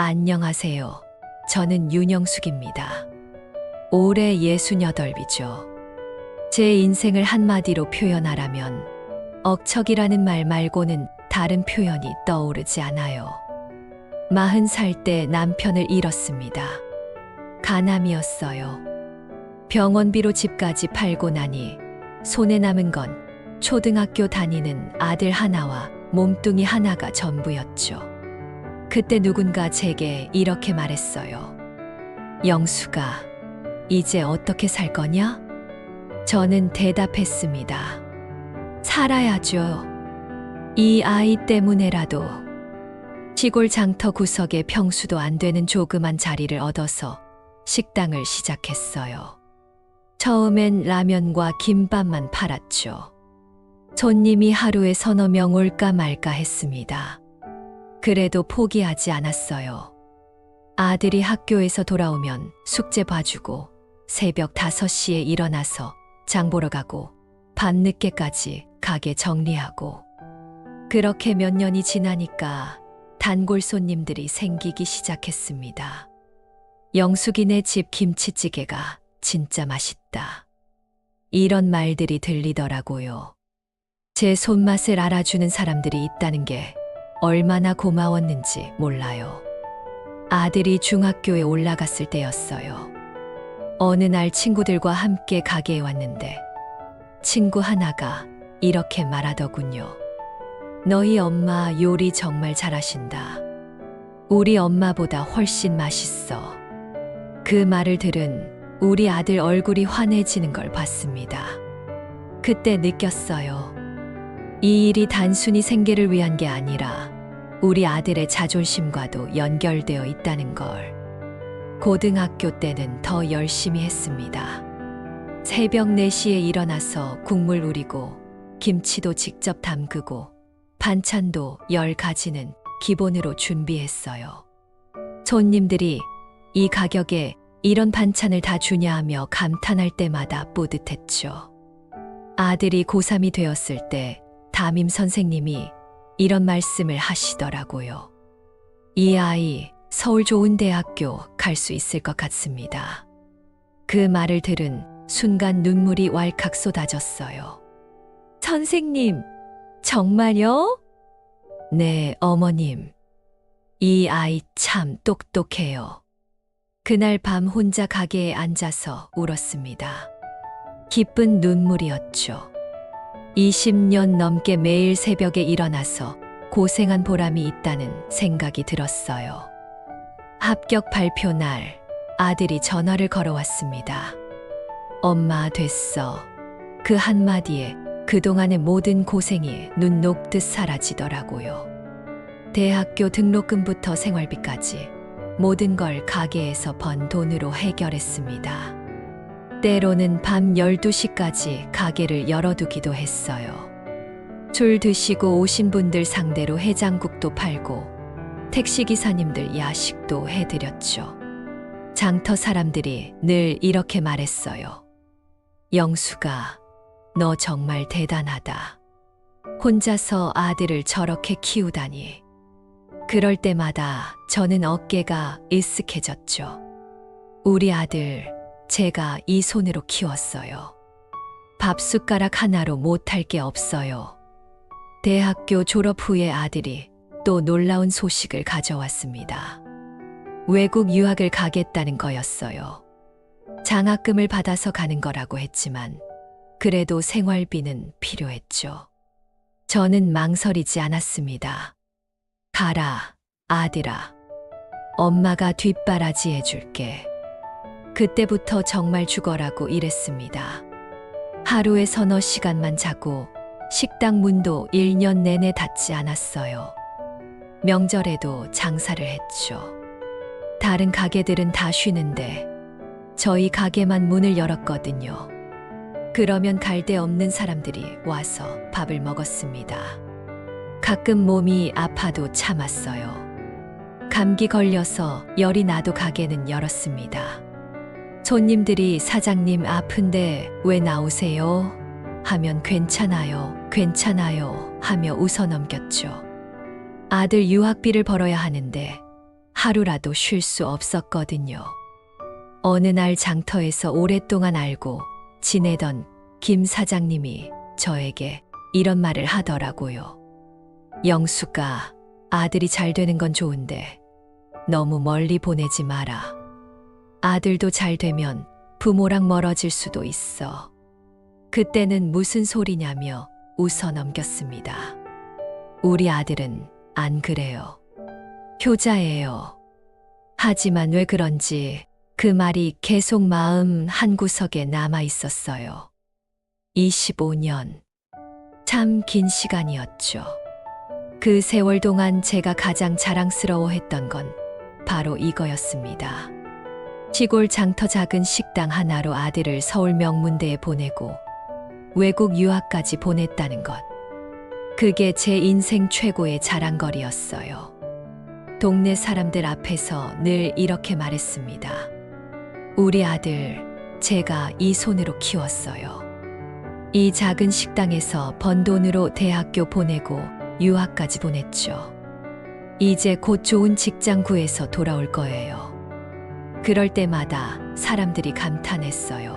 안녕하세요. 저는 윤영숙입니다. 올해 68이죠. 제 인생을 한마디로 표현하라면 억척이라는 말 말고는 다른 표현이 떠오르지 않아요. 40살 때 남편을 잃었습니다. 간암이었어요. 병원비로 집까지 팔고 나니 손에 남은 건 초등학교 다니는 아들 하나와 몸뚱이 하나가 전부였죠. 그때 누군가 제게 이렇게 말했어요. 영수가, 이제 어떻게 살 거냐? 저는 대답했습니다. 살아야죠. 이 아이 때문에라도. 시골 장터 구석에 평수도 안 되는 조그만 자리를 얻어서 식당을 시작했어요. 처음엔 라면과 김밥만 팔았죠. 손님이 하루에 서너 명 올까 말까 했습니다. 그래도 포기하지 않았어요. 아들이 학교에서 돌아오면 숙제 봐주고 새벽 5시에 일어나서 장 보러 가고 밤늦게까지 가게 정리하고. 그렇게 몇 년이 지나니까 단골 손님들이 생기기 시작했습니다. 영숙이네 집 김치찌개가 진짜 맛있다. 이런 말들이 들리더라고요. 제 손맛을 알아주는 사람들이 있다는 게 얼마나 고마웠는지 몰라요. 아들이 중학교에 올라갔을 때였어요. 어느 날 친구들과 함께 가게에 왔는데 친구 하나가 이렇게 말하더군요. 너희 엄마 요리 정말 잘하신다. 우리 엄마보다 훨씬 맛있어. 그 말을 들은 우리 아들 얼굴이 환해지는 걸 봤습니다. 그때 느꼈어요. 이 일이 단순히 생계를 위한 게 아니라 우리 아들의 자존심과도 연결되어 있다는 걸. 고등학교 때는 더 열심히 했습니다. 새벽 4시에 일어나서 국물 우리고 김치도 직접 담그고 반찬도 10가지는 기본으로 준비했어요. 손님들이 이 가격에 이런 반찬을 다 주냐 하며 감탄할 때마다 뿌듯했죠. 아들이 고3이 되었을 때 담임 선생님이 이런 말씀을 하시더라고요. 이 아이 서울 좋은 대학교 갈 수 있을 것 같습니다. 그 말을 들은 순간 눈물이 왈칵 쏟아졌어요. 선생님, 정말요? 네, 어머님. 이 아이 참 똑똑해요. 그날 밤 혼자 가게에 앉아서 울었습니다. 기쁜 눈물이었죠. 20년 넘게 매일 새벽에 일어나서 고생한 보람이 있다는 생각이 들었어요. 합격 발표 날 아들이 전화를 걸어왔습니다. 엄마 됐어. 그 한마디에 그동안의 모든 고생이 눈 녹듯 사라지더라고요. 대학교 등록금부터 생활비까지 모든 걸 가게에서 번 돈으로 해결했습니다. 때로는 밤 12시까지 가게를 열어두기도 했어요. 술 드시고 오신 분들 상대로 해장국도 팔고 택시기사님들 야식도 해드렸죠. 장터 사람들이 늘 이렇게 말했어요. 영수가, 너 정말 대단하다. 혼자서 아들을 저렇게 키우다니. 그럴 때마다 저는 어깨가 으쓱해졌죠. 우리 아들, 제가 이 손으로 키웠어요. 밥숟가락 하나로 못할 게 없어요. 대학교 졸업 후에 아들이 또 놀라운 소식을 가져왔습니다. 외국 유학을 가겠다는 거였어요. 장학금을 받아서 가는 거라고 했지만 그래도 생활비는 필요했죠. 저는 망설이지 않았습니다. 가라, 아들아. 엄마가 뒷바라지 해줄게. 그때부터 정말 죽어라고 일했습니다. 하루에 서너 시간만 자고 식당 문도 1년 내내 닫지 않았어요. 명절에도 장사를 했죠. 다른 가게들은 다 쉬는데 저희 가게만 문을 열었거든요. 그러면 갈 데 없는 사람들이 와서 밥을 먹었습니다. 가끔 몸이 아파도 참았어요. 감기 걸려서 열이 나도 가게는 열었습니다. 손님들이 사장님 아픈데 왜 나오세요? 하면 괜찮아요, 괜찮아요 하며 웃어넘겼죠. 아들 유학비를 벌어야 하는데 하루라도 쉴 수 없었거든요. 어느 날 장터에서 오랫동안 알고 지내던 김 사장님이 저에게 이런 말을 하더라고요. 영수가 아들이 잘 되는 건 좋은데 너무 멀리 보내지 마라. 아들도 잘 되면 부모랑 멀어질 수도 있어. 그때는 무슨 소리냐며 웃어 넘겼습니다. 우리 아들은 안 그래요. 효자예요. 하지만 왜 그런지 그 말이 계속 마음 한구석에 남아 있었어요. 25년. 참 긴 시간이었죠. 그 세월 동안 제가 가장 자랑스러워했던 건 바로 이거였습니다. 시골 장터 작은 식당 하나로 아들을 서울 명문대에 보내고 외국 유학까지 보냈다는 것. 그게 제 인생 최고의 자랑거리였어요. 동네 사람들 앞에서 늘 이렇게 말했습니다. 우리 아들, 제가 이 손으로 키웠어요. 이 작은 식당에서 번 돈으로 대학교 보내고 유학까지 보냈죠. 이제 곧 좋은 직장 구해서 돌아올 거예요. 그럴 때마다 사람들이 감탄했어요.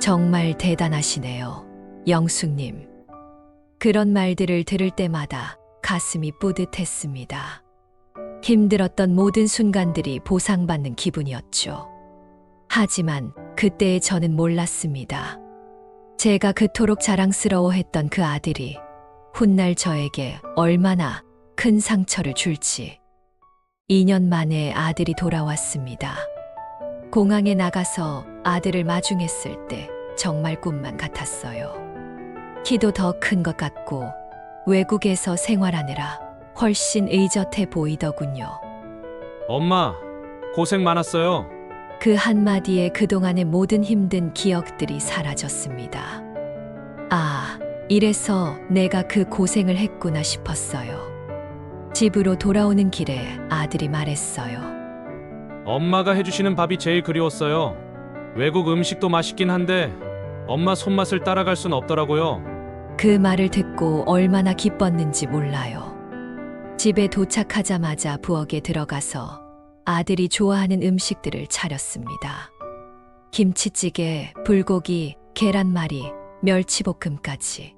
정말 대단하시네요, 영숙님. 그런 말들을 들을 때마다 가슴이 뿌듯했습니다. 힘들었던 모든 순간들이 보상받는 기분이었죠. 하지만 그때의 저는 몰랐습니다. 제가 그토록 자랑스러워했던 그 아들이 훗날 저에게 얼마나 큰 상처를 줄지. 2년 만에 아들이 돌아왔습니다. 공항에 나가서 아들을 마중했을 때 정말 꿈만 같았어요. 키도 더 큰 것 같고 외국에서 생활하느라 훨씬 의젓해 보이더군요. 엄마, 고생 많았어요. 그 한마디에 그동안의 모든 힘든 기억들이 사라졌습니다. 아, 이래서 내가 그 고생을 했구나 싶었어요. 집으로 돌아오는 길에 아들이 말했어요. 엄마가 해주시는 밥이 제일 그리웠어요. 외국 음식도 맛있긴 한데 엄마 손맛을 따라갈 순 없더라고요. 그 말을 듣고 얼마나 기뻤는지 몰라요. 집에 도착하자마자 부엌에 들어가서 아들이 좋아하는 음식들을 차렸습니다. 김치찌개, 불고기, 계란말이, 멸치볶음까지.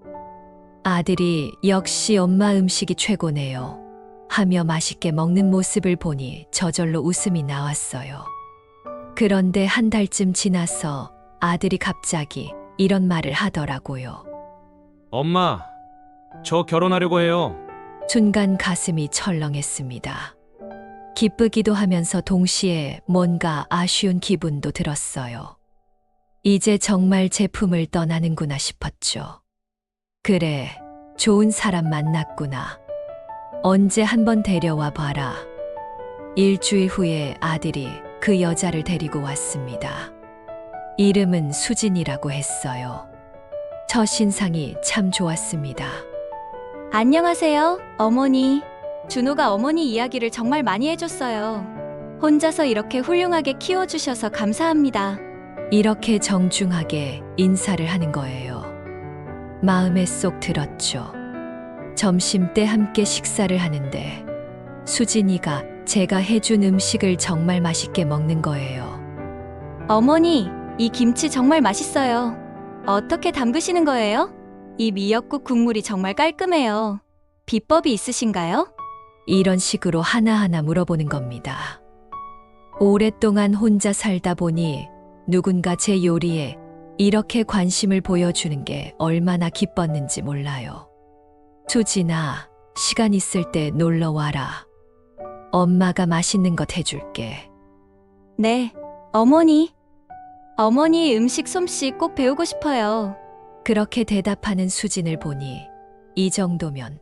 아들이 역시 엄마 음식이 최고네요 하며 맛있게 먹는 모습을 보니 저절로 웃음이 나왔어요. 그런데 한 달쯤 지나서 아들이 갑자기 이런 말을 하더라고요. 엄마, 저 결혼하려고 해요. 순간 가슴이 철렁했습니다. 기쁘기도 하면서 동시에 뭔가 아쉬운 기분도 들었어요. 이제 정말 제 품을 떠나는구나 싶었죠. 그래, 좋은 사람 만났구나. 언제 한번 데려와 봐라. 일주일 후에 아들이 그 여자를 데리고 왔습니다. 이름은 수진이라고 했어요. 첫 인상이 참 좋았습니다. 안녕하세요, 어머니. 준호가 어머니 이야기를 정말 많이 해줬어요. 혼자서 이렇게 훌륭하게 키워주셔서 감사합니다. 이렇게 정중하게 인사를 하는 거예요. 마음에 쏙 들었죠. 점심때 함께 식사를 하는데 수진이가 제가 해준 음식을 정말 맛있게 먹는 거예요. 어머니, 이 김치 정말 맛있어요. 어떻게 담그시는 거예요? 이 미역국 국물이 정말 깔끔해요. 비법이 있으신가요? 이런 식으로 하나하나 물어보는 겁니다. 오랫동안 혼자 살다 보니 누군가 제 요리에 이렇게 관심을 보여주는 게 얼마나 기뻤는지 몰라요. 수진아, 시간 있을 때 놀러 와라. 엄마가 맛있는 것 해줄게. 네, 어머니. 어머니의 음식 솜씨 꼭 배우고 싶어요. 그렇게 대답하는 수진을 보니 이 정도면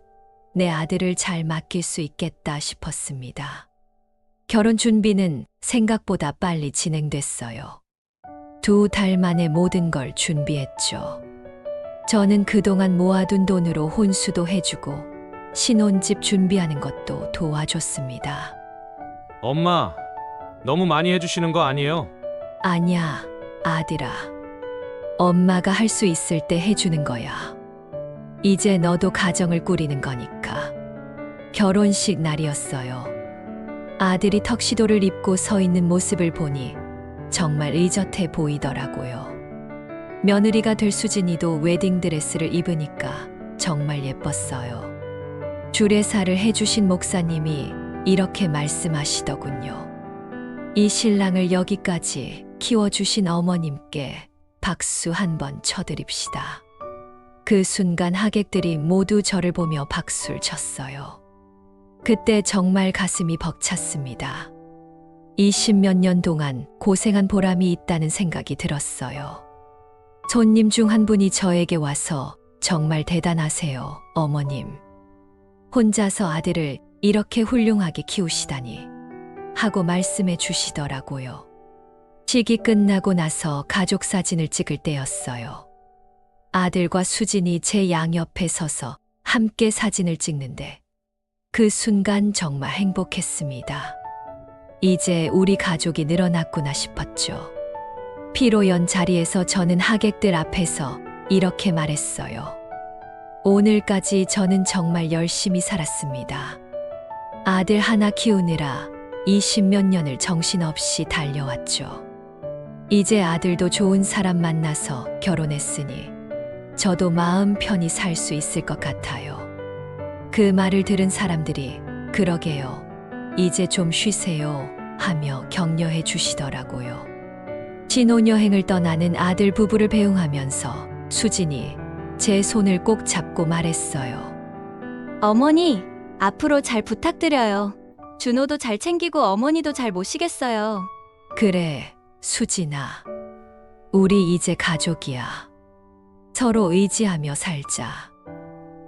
내 아들을 잘 맡길 수 있겠다 싶었습니다. 결혼 준비는 생각보다 빨리 진행됐어요. 2달 만에 모든 걸 준비했죠. 저는 그동안 모아둔 돈으로 혼수도 해주고 신혼집 준비하는 것도 도와줬습니다. 엄마, 너무 많이 해주시는 거 아니에요? 아냐, 아들아. 엄마가 할 수 있을 때 해주는 거야. 이제 너도 가정을 꾸리는 거니까. 결혼식 날이었어요. 아들이 턱시도를 입고 서 있는 모습을 보니 정말 의젓해 보이더라고요. 며느리가 될 수진이도 웨딩드레스를 입으니까 정말 예뻤어요. 주례사를 해주신 목사님이 이렇게 말씀하시더군요. 이 신랑을 여기까지 키워주신 어머님께 박수 한번 쳐드립시다. 그 순간 하객들이 모두 저를 보며 박수를 쳤어요. 그때 정말 가슴이 벅찼습니다. 20몇 년 동안 고생한 보람이 있다는 생각이 들었어요. 손님 중 한 분이 저에게 와서 정말 대단하세요, 어머님. 혼자서 아들을 이렇게 훌륭하게 키우시다니 하고 말씀해 주시더라고요. 식이 끝나고 나서 가족 사진을 찍을 때였어요. 아들과 수진이 제 양옆에 서서 함께 사진을 찍는데 그 순간 정말 행복했습니다. 이제 우리 가족이 늘어났구나 싶었죠. 피로 연 자리에서 저는 하객들 앞에서 이렇게 말했어요. 오늘까지 저는 정말 열심히 살았습니다. 아들 하나 키우느라 20몇 년을 정신없이 달려왔죠. 이제 아들도 좋은 사람 만나서 결혼했으니 저도 마음 편히 살 수 있을 것 같아요. 그 말을 들은 사람들이 그러게요. 이제 좀 쉬세요 하며 격려해 주시더라고요. 신혼여행을 떠나는 아들 부부를 배웅하면서 수진이 제 손을 꼭 잡고 말했어요. 어머니, 앞으로 잘 부탁드려요. 준호도 잘 챙기고 어머니도 잘 모시겠어요. 그래, 수진아. 우리 이제 가족이야. 서로 의지하며 살자.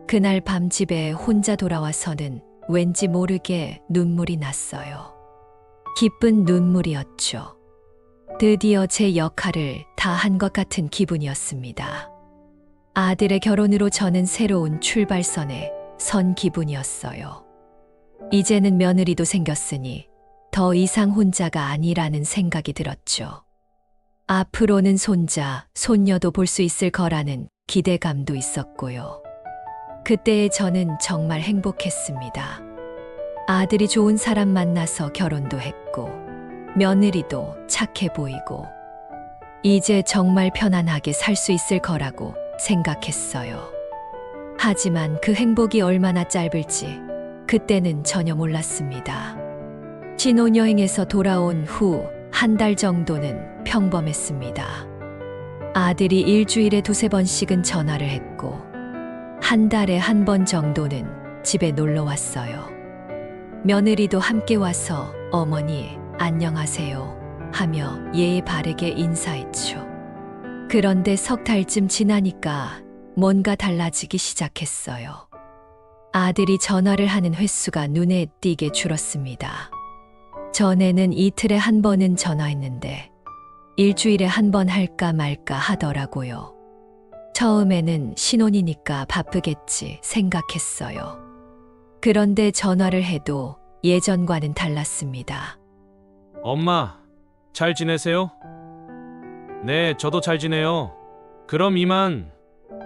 그날 밤 집에 혼자 돌아와서는 왠지 모르게 눈물이 났어요. 기쁜 눈물이었죠. 드디어 제 역할을 다 한 것 같은 기분이었습니다. 아들의 결혼으로 저는 새로운 출발선에 선 기분이었어요. 이제는 며느리도 생겼으니 더 이상 혼자가 아니라는 생각이 들었죠. 앞으로는 손자, 손녀도 볼 수 있을 거라는 기대감도 있었고요. 그때의 저는 정말 행복했습니다. 아들이 좋은 사람 만나서 결혼도 했고, 며느리도 착해 보이고, 이제 정말 편안하게 살 수 있을 거라고 생각했어요. 하지만 그 행복이 얼마나 짧을지 그때는 전혀 몰랐습니다. 신혼여행에서 돌아온 후 한 달 정도는 평범했습니다. 아들이 일주일에 2~3번씩은 전화를 했고 한 달에 1번 정도는 집에 놀러 왔어요. 며느리도 함께 와서 어머니 안녕하세요 하며 예의 바르게 인사했죠. 그런데 석 달쯤 지나니까 뭔가 달라지기 시작했어요. 아들이 전화를 하는 횟수가 눈에 띄게 줄었습니다. 전에는 이틀에 1번은 전화했는데 일주일에 1번 할까 말까 하더라고요. 처음에는 신혼이니까 바쁘겠지 생각했어요. 그런데 전화를 해도 예전과는 달랐습니다. 엄마, 잘 지내세요? 네, 저도 잘 지내요. 그럼 이만.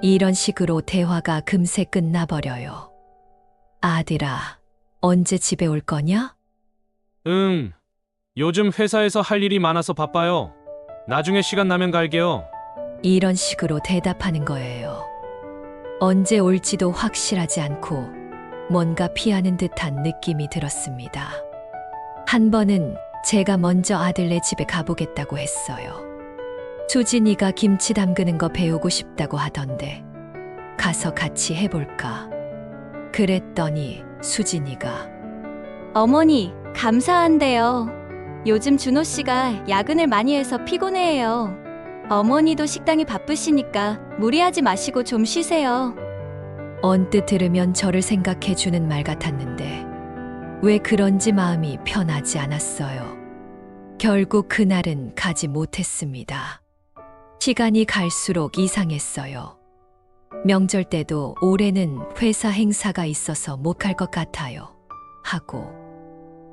이런 식으로 대화가 금세 끝나버려요. 아들아, 언제 집에 올 거냐? 요즘 회사에서 할 일이 많아서 바빠요. 나중에 시간 나면 갈게요. 이런 식으로 대답하는 거예요. 언제 올지도 확실하지 않고 뭔가 피하는 듯한 느낌이 들었습니다. 한 번은 제가 먼저 아들네 집에 가보겠다고 했어요. 수진이가 김치 담그는 거 배우고 싶다고 하던데 가서 같이 해볼까? 그랬더니 수진이가 어머니, 감사한데요. 요즘 준호 씨가 야근을 많이 해서 피곤해해요. 어머니도 식당이 바쁘시니까 무리하지 마시고 좀 쉬세요. 언뜻 들으면 저를 생각해주는 말 같았는데 왜 그런지 마음이 편하지 않았어요. 결국 그날은 가지 못했습니다. 시간이 갈수록 이상했어요. 명절 때도 올해는 회사 행사가 있어서 못 갈 것 같아요. 하고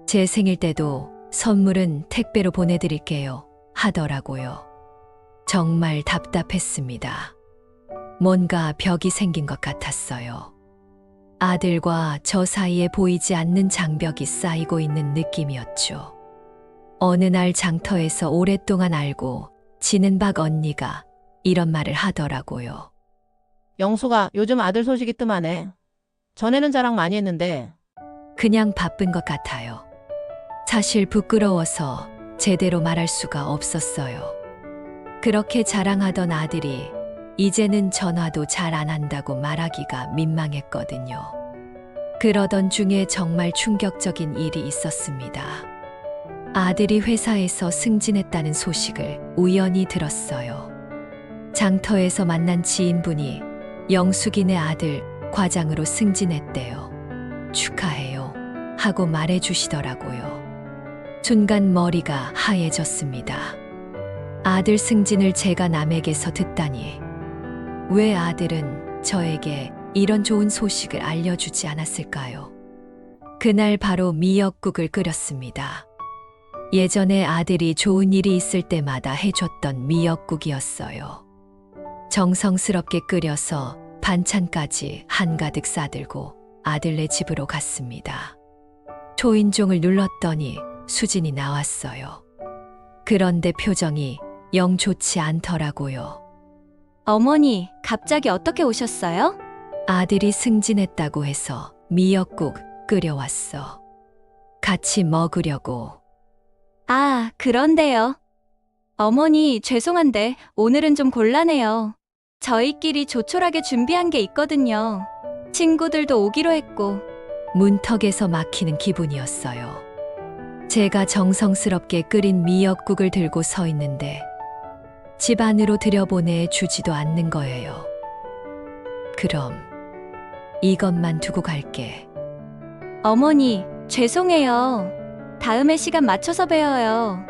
제 생일 때도 선물은 택배로 보내드릴게요. 하더라고요. 정말 답답했습니다. 뭔가 벽이 생긴 것 같았어요. 아들과 저 사이에 보이지 않는 장벽이 쌓이고 있는 느낌이었죠. 어느 날 장터에서 오랫동안 알고 지낸 박 언니가 이런 말을 하더라고요. 영수가 요즘 아들 소식이 뜸하네. 전에는 자랑 많이 했는데. 그냥 바쁜 것 같아요. 사실 부끄러워서 제대로 말할 수가 없었어요. 그렇게 자랑하던 아들이 이제는 전화도 잘 안 한다고 말하기가 민망했거든요. 그러던 중에 정말 충격적인 일이 있었습니다. 아들이 회사에서 승진했다는 소식을 우연히 들었어요. 장터에서 만난 지인분이 영숙이네 아들 과장으로 승진했대요. 축하해요. 하고 말해주시더라고요. 순간 머리가 하얘졌습니다. 아들 승진을 제가 남에게서 듣다니. 왜 아들은 저에게 이런 좋은 소식을 알려주지 않았을까요? 그날 바로 미역국을 끓였습니다. 예전에 아들이 좋은 일이 있을 때마다 해줬던 미역국이었어요. 정성스럽게 끓여서 반찬까지 한가득 싸들고 아들네 집으로 갔습니다. 초인종을 눌렀더니 수진이 나왔어요. 그런데 표정이 영 좋지 않더라고요. 어머니, 갑자기 어떻게 오셨어요? 아들이 승진했다고 해서 미역국 끓여왔어. 같이 먹으려고. 아, 그런데요. 어머니, 죄송한데 오늘은 좀 곤란해요. 저희끼리 조촐하게 준비한 게 있거든요. 친구들도 오기로 했고. 문턱에서 막히는 기분이었어요. 제가 정성스럽게 끓인 미역국을 들고 서 있는데 집 안으로 들여보내 주지도 않는 거예요. 그럼 이것만 두고 갈게. 어머니, 죄송해요. 다음에 시간 맞춰서 뵈어요.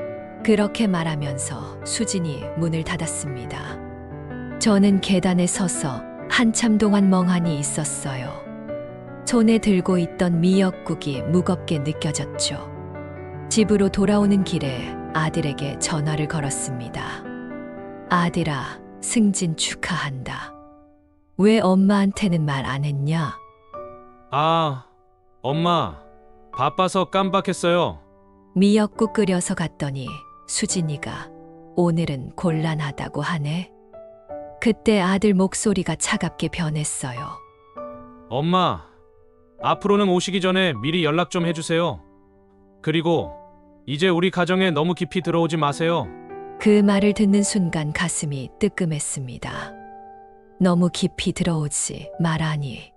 그렇게 말하면서 수진이 문을 닫았습니다. 저는 계단에 서서 한참 동안 멍하니 있었어요. 손에 들고 있던 미역국이 무겁게 느껴졌죠. 집으로 돌아오는 길에 아들에게 전화를 걸었습니다. 아들아, 승진 축하한다. 왜 엄마한테는 말 안 했냐? 아, 엄마. 바빠서 깜빡했어요. 미역국 끓여서 갔더니 수진이가 오늘은 곤란하다고 하네. 그때 아들 목소리가 차갑게 변했어요. 엄마, 앞으로는 오시기 전에 미리 연락 좀 해주세요. 그리고 이제 우리 가정에 너무 깊이 들어오지 마세요. 그 말을 듣는 순간 가슴이 뜨끔했습니다. 너무 깊이 들어오지 말아니.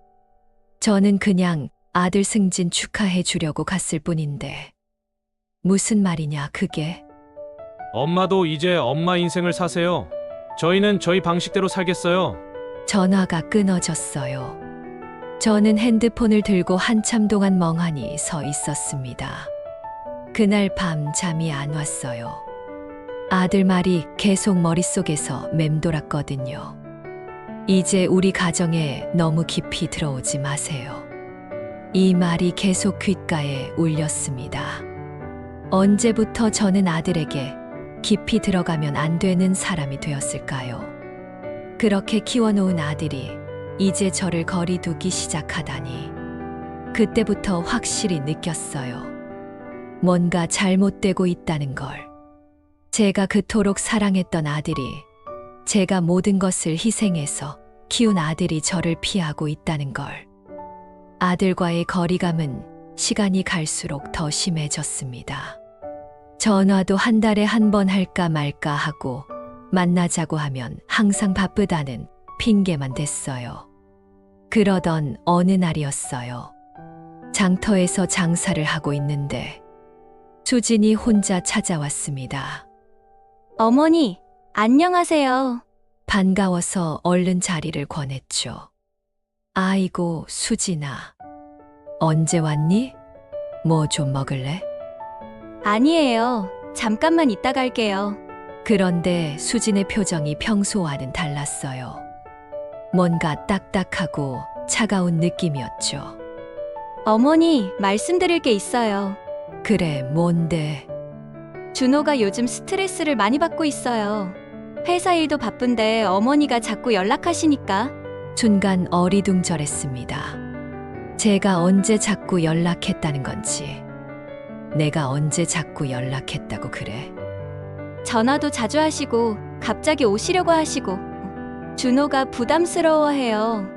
저는 그냥 아들 승진 축하해 주려고 갔을 뿐인데. 무슨 말이냐, 그게? 엄마도 이제 엄마 인생을 사세요. 저희는 저희 방식대로 살겠어요. 전화가 끊어졌어요. 저는 핸드폰을 들고 한참 동안 멍하니 서 있었습니다. 그날 밤 잠이 안 왔어요. 아들 말이 계속 머릿속에서 맴돌았거든요. 이제 우리 가정에 너무 깊이 들어오지 마세요. 이 말이 계속 귓가에 울렸습니다. 언제부터 저는 아들에게 깊이 들어가면 안 되는 사람이 되었을까요? 그렇게 키워놓은 아들이 이제 저를 거리두기 시작하다니. 그때부터 확실히 느꼈어요. 뭔가 잘못되고 있다는 걸. 제가 그토록 사랑했던 아들이, 제가 모든 것을 희생해서 키운 아들이 저를 피하고 있다는 걸. 아들과의 거리감은 시간이 갈수록 더 심해졌습니다. 전화도 한 달에 한 번 할까 말까 하고 만나자고 하면 항상 바쁘다는 핑계만 댔어요. 그러던 어느 날이었어요. 장터에서 장사를 하고 있는데 수진이 혼자 찾아왔습니다. 어머니, 안녕하세요. 반가워서 얼른 자리를 권했죠. 아이고, 수진아. 언제 왔니? 뭐 좀 먹을래? 아니에요. 잠깐만 이따 갈게요. 그런데 수진의 표정이 평소와는 달랐어요. 뭔가 딱딱하고 차가운 느낌이었죠. 어머니, 말씀드릴 게 있어요. 그래, 뭔데? 준호가 요즘 스트레스를 많이 받고 있어요. 회사 일도 바쁜데 어머니가 자꾸 연락하시니까. 순간 어리둥절했습니다. 제가 언제 자꾸 연락했다는 건지, 내가 언제 자꾸 연락했다고 그래? 전화도 자주 하시고 갑자기 오시려고 하시고 준호가 부담스러워해요.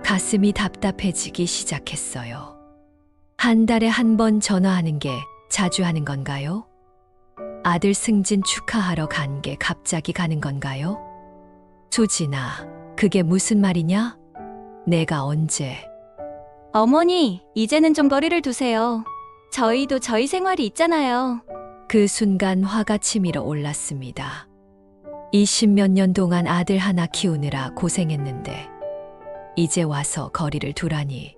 가슴이 답답해지기 시작했어요. 한 달에 한 번 전화하는 게 자주 하는 건가요? 아들 승진 축하하러 간 게 갑자기 가는 건가요? 수진아, 그게 무슨 말이냐? 내가 언제? 어머니, 이제는 좀 거리를 두세요. 저희도 저희 생활이 있잖아요. 그 순간 화가 치밀어 올랐습니다. 20몇 년 동안 아들 하나 키우느라 고생했는데 이제 와서 거리를 두라니.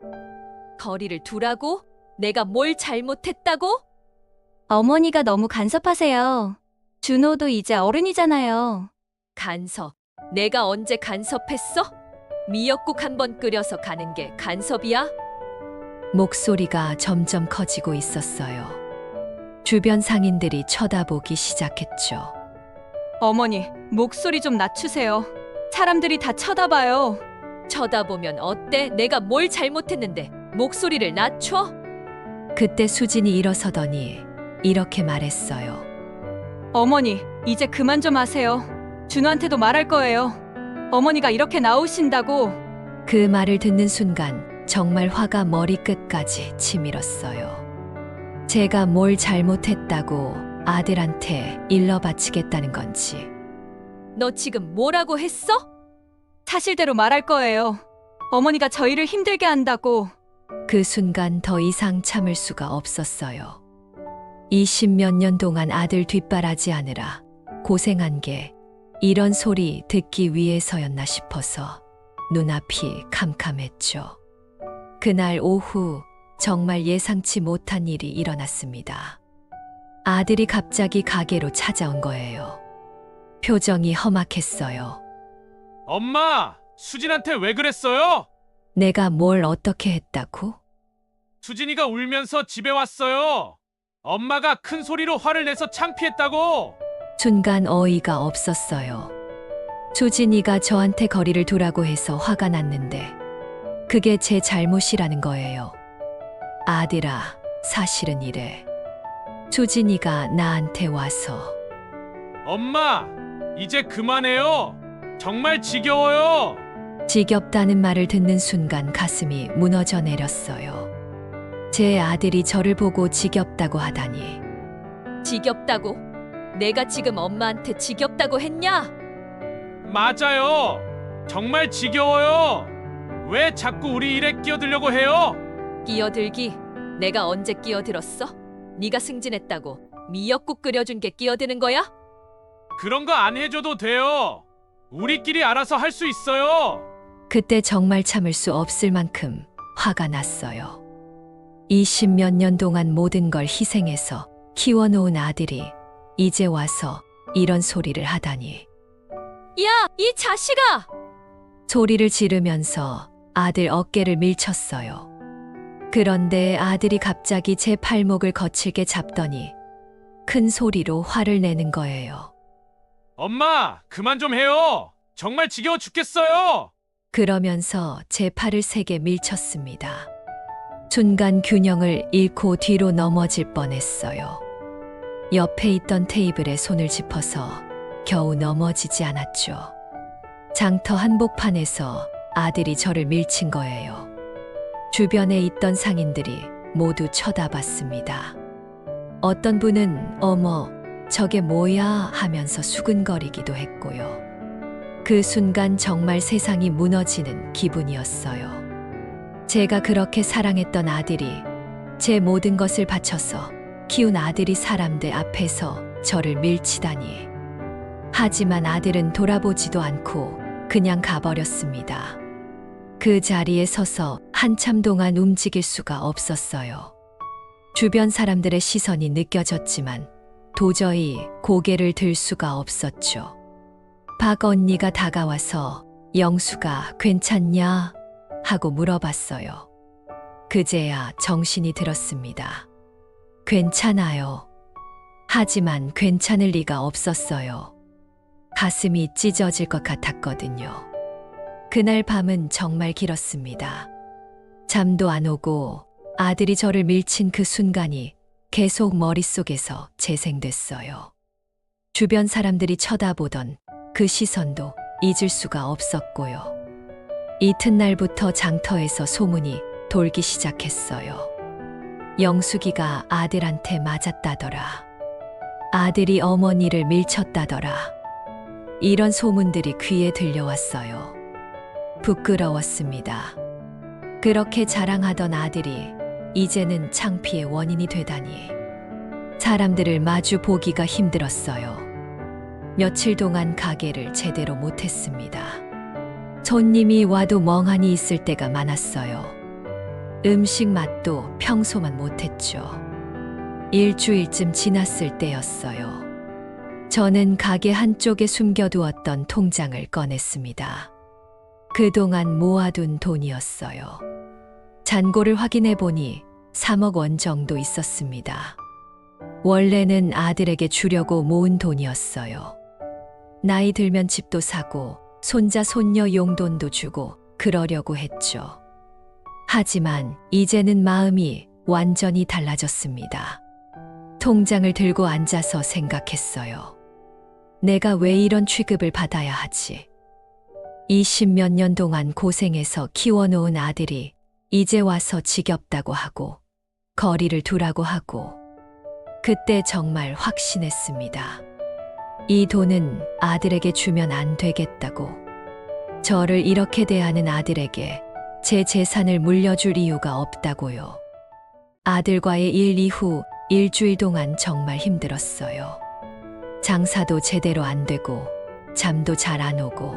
거리를 두라고? 내가 뭘 잘못했다고? 어머니가 너무 간섭하세요. 준호도 이제 어른이잖아요. 간섭. 내가 언제 간섭했어? 미역국 한 번 끓여서 가는 게 간섭이야? 목소리가 점점 커지고 있었어요. 주변 상인들이 쳐다보기 시작했죠. 어머니, 목소리 좀 낮추세요. 사람들이 다 쳐다봐요. 쳐다보면 어때? 내가 뭘 잘못했는데 목소리를 낮춰? 그때 수진이 일어서더니 이렇게 말했어요. 어머니, 이제 그만 좀 하세요. 준호한테도 말할 거예요. 어머니가 이렇게 나오신다고. 그 말을 듣는 순간 정말 화가 머리끝까지 치밀었어요. 제가 뭘 잘못했다고 아들한테 일러 바치겠다는 건지. 너 지금 뭐라고 했어? 사실대로 말할 거예요. 어머니가 저희를 힘들게 한다고. 그 순간 더 이상 참을 수가 없었어요. 20몇 년 동안 아들 뒷바라지 하느라 고생한 게 이런 소리 듣기 위해서였나 싶어서 눈앞이 캄캄했죠. 그날 오후 정말 예상치 못한 일이 일어났습니다. 아들이 갑자기 가게로 찾아온 거예요. 표정이 험악했어요. 엄마, 수진한테 왜 그랬어요? 내가 뭘 어떻게 했다고? 수진이가 울면서 집에 왔어요. 엄마가 큰 소리로 화를 내서 창피했다고. 순간 어이가 없었어요. 수진이가 저한테 거리를 두라고 해서 화가 났는데 그게 제 잘못이라는 거예요. 아들아, 사실은 이래. 수진이가 나한테 와서. 엄마, 이제 그만해요. 정말 지겨워요. 지겹다는 말을 듣는 순간 가슴이 무너져 내렸어요. 제 아들이 저를 보고 지겹다고 하다니. 지겹다고? 내가 지금 엄마한테 지겹다고 했냐? 맞아요. 정말 지겨워요. 왜 자꾸 우리 일에 끼어들려고 해요? 끼어들기? 내가 언제 끼어들었어? 네가 승진했다고 미역국 끓여준 게 끼어드는 거야? 그런 거 안 해줘도 돼요. 우리끼리 알아서 할 수 있어요. 그때 정말 참을 수 없을 만큼 화가 났어요. 20몇 년 동안 모든 걸 희생해서 키워놓은 아들이 이제 와서 이런 소리를 하다니. 야, 이 자식아! 소리를 지르면서 아들 어깨를 밀쳤어요. 그런데 아들이 갑자기 제 팔목을 거칠게 잡더니 큰 소리로 화를 내는 거예요. 엄마, 그만 좀 해요. 정말 지겨워 죽겠어요. 그러면서 제 팔을 세게 밀쳤습니다. 순간 균형을 잃고 뒤로 넘어질 뻔했어요. 옆에 있던 테이블에 손을 짚어서 겨우 넘어지지 않았죠. 장터 한복판에서 아들이 저를 밀친 거예요. 주변에 있던 상인들이 모두 쳐다봤습니다. 어떤 분은 어머, 저게 뭐야 하면서 수근거리기도 했고요. 그 순간 정말 세상이 무너지는 기분이었어요. 제가 그렇게 사랑했던 아들이 제 모든 것을 바쳐서 키운 아들이 사람들 앞에서 저를 밀치다니. 하지만 아들은 돌아보지도 않고 그냥 가버렸습니다. 그 자리에 서서 한참 동안 움직일 수가 없었어요. 주변 사람들의 시선이 느껴졌지만 도저히 고개를 들 수가 없었죠. 박 언니가 다가와서 영수가 괜찮냐? 하고 물어봤어요. 그제야 정신이 들었습니다. 괜찮아요. 하지만 괜찮을 리가 없었어요. 가슴이 찢어질 것 같았거든요. 그날 밤은 정말 길었습니다. 잠도 안 오고 아들이 저를 밀친 그 순간이 계속 머릿속에서 재생됐어요. 주변 사람들이 쳐다보던 그 시선도 잊을 수가 없었고요. 이튿날부터 장터에서 소문이 돌기 시작했어요. 영숙이가 아들한테 맞았다더라. 아들이 어머니를 밀쳤다더라. 이런 소문들이 귀에 들려왔어요. 부끄러웠습니다. 그렇게 자랑하던 아들이 이제는 창피의 원인이 되다니. 사람들을 마주 보기가 힘들었어요. 며칠 동안 가게를 제대로 못했습니다. 손님이 와도 멍하니 있을 때가 많았어요. 음식 맛도 평소만 못했죠. 일주일쯤 지났을 때였어요. 저는 가게 한쪽에 숨겨두었던 통장을 꺼냈습니다. 그동안 모아둔 돈이었어요. 잔고를 확인해 보니 3억 원 정도 있었습니다. 원래는 아들에게 주려고 모은 돈이었어요. 나이 들면 집도 사고 손자 손녀 용돈도 주고 그러려고 했죠. 하지만 이제는 마음이 완전히 달라졌습니다. 통장을 들고 앉아서 생각했어요. 내가 왜 이런 취급을 받아야 하지? 20몇 년 동안 고생해서 키워놓은 아들이 이제 와서 지겹다고 하고 거리를 두라고 하고, 그때 정말 확신했습니다. 이 돈은 아들에게 주면 안 되겠다고. 저를 이렇게 대하는 아들에게 제 재산을 물려줄 이유가 없다고요. 아들과의 일 이후 일주일 동안 정말 힘들었어요. 장사도 제대로 안 되고 잠도 잘 안 오고,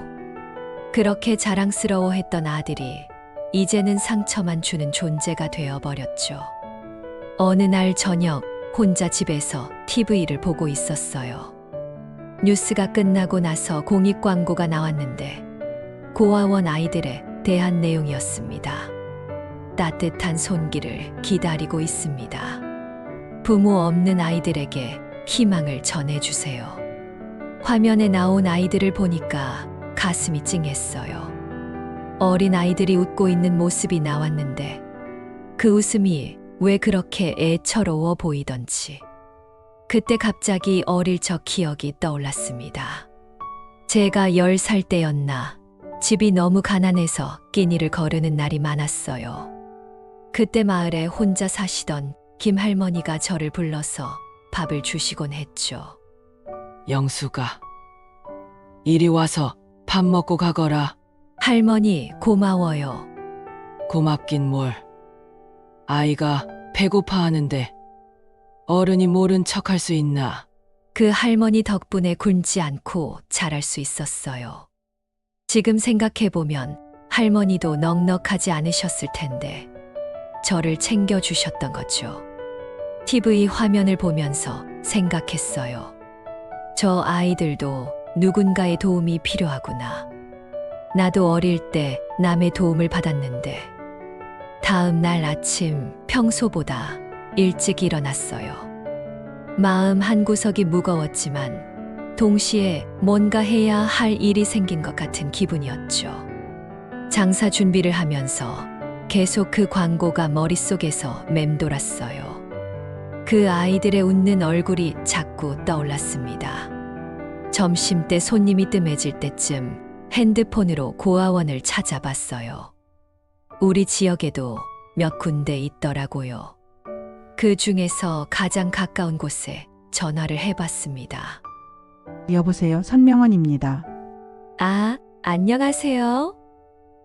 그렇게 자랑스러워했던 아들이 이제는 상처만 주는 존재가 되어버렸죠. 어느 날 저녁 혼자 집에서 TV를 보고 있었어요. 뉴스가 끝나고 나서 공익 광고가 나왔는데 고아원 아이들에 대한 내용이었습니다. 따뜻한 손길을 기다리고 있습니다. 부모 없는 아이들에게 희망을 전해주세요. 화면에 나온 아이들을 보니까 가슴이 찡했어요. 어린 아이들이 웃고 있는 모습이 나왔는데 그 웃음이 왜 그렇게 애처로워 보이던지. 그때 갑자기 어릴 적 기억이 떠올랐습니다. 제가 10살 때였나 집이 너무 가난해서 끼니를 거르는 날이 많았어요. 그때 마을에 혼자 사시던 김 할머니가 저를 불러서 밥을 주시곤 했죠. 영수가, 이리 와서 밥 먹고 가거라. 할머니 고마워요. 고맙긴 뭘. 아이가 배고파하는데 어른이 모른 척할 수 있나. 그 할머니 덕분에 굶지 않고 자랄 수 있었어요. 지금 생각해보면 할머니도 넉넉하지 않으셨을 텐데 저를 챙겨주셨던 거죠. TV 화면을 보면서 생각했어요. 저 아이들도 누군가의 도움이 필요하구나. 나도 어릴 때 남의 도움을 받았는데. 다음 날 아침 평소보다 일찍 일어났어요. 마음 한구석이 무거웠지만 동시에 뭔가 해야 할 일이 생긴 것 같은 기분이었죠. 장사 준비를 하면서 계속 그 광고가 머릿속에서 맴돌았어요. 그 아이들의 웃는 얼굴이 자꾸 떠올랐습니다. 점심때 손님이 뜸해질 때쯤 핸드폰으로 고아원을 찾아봤어요. 우리 지역에도 몇 군데 있더라고요. 그 중에서 가장 가까운 곳에 전화를 해봤습니다. 여보세요, 선명원입니다. 아, 안녕하세요.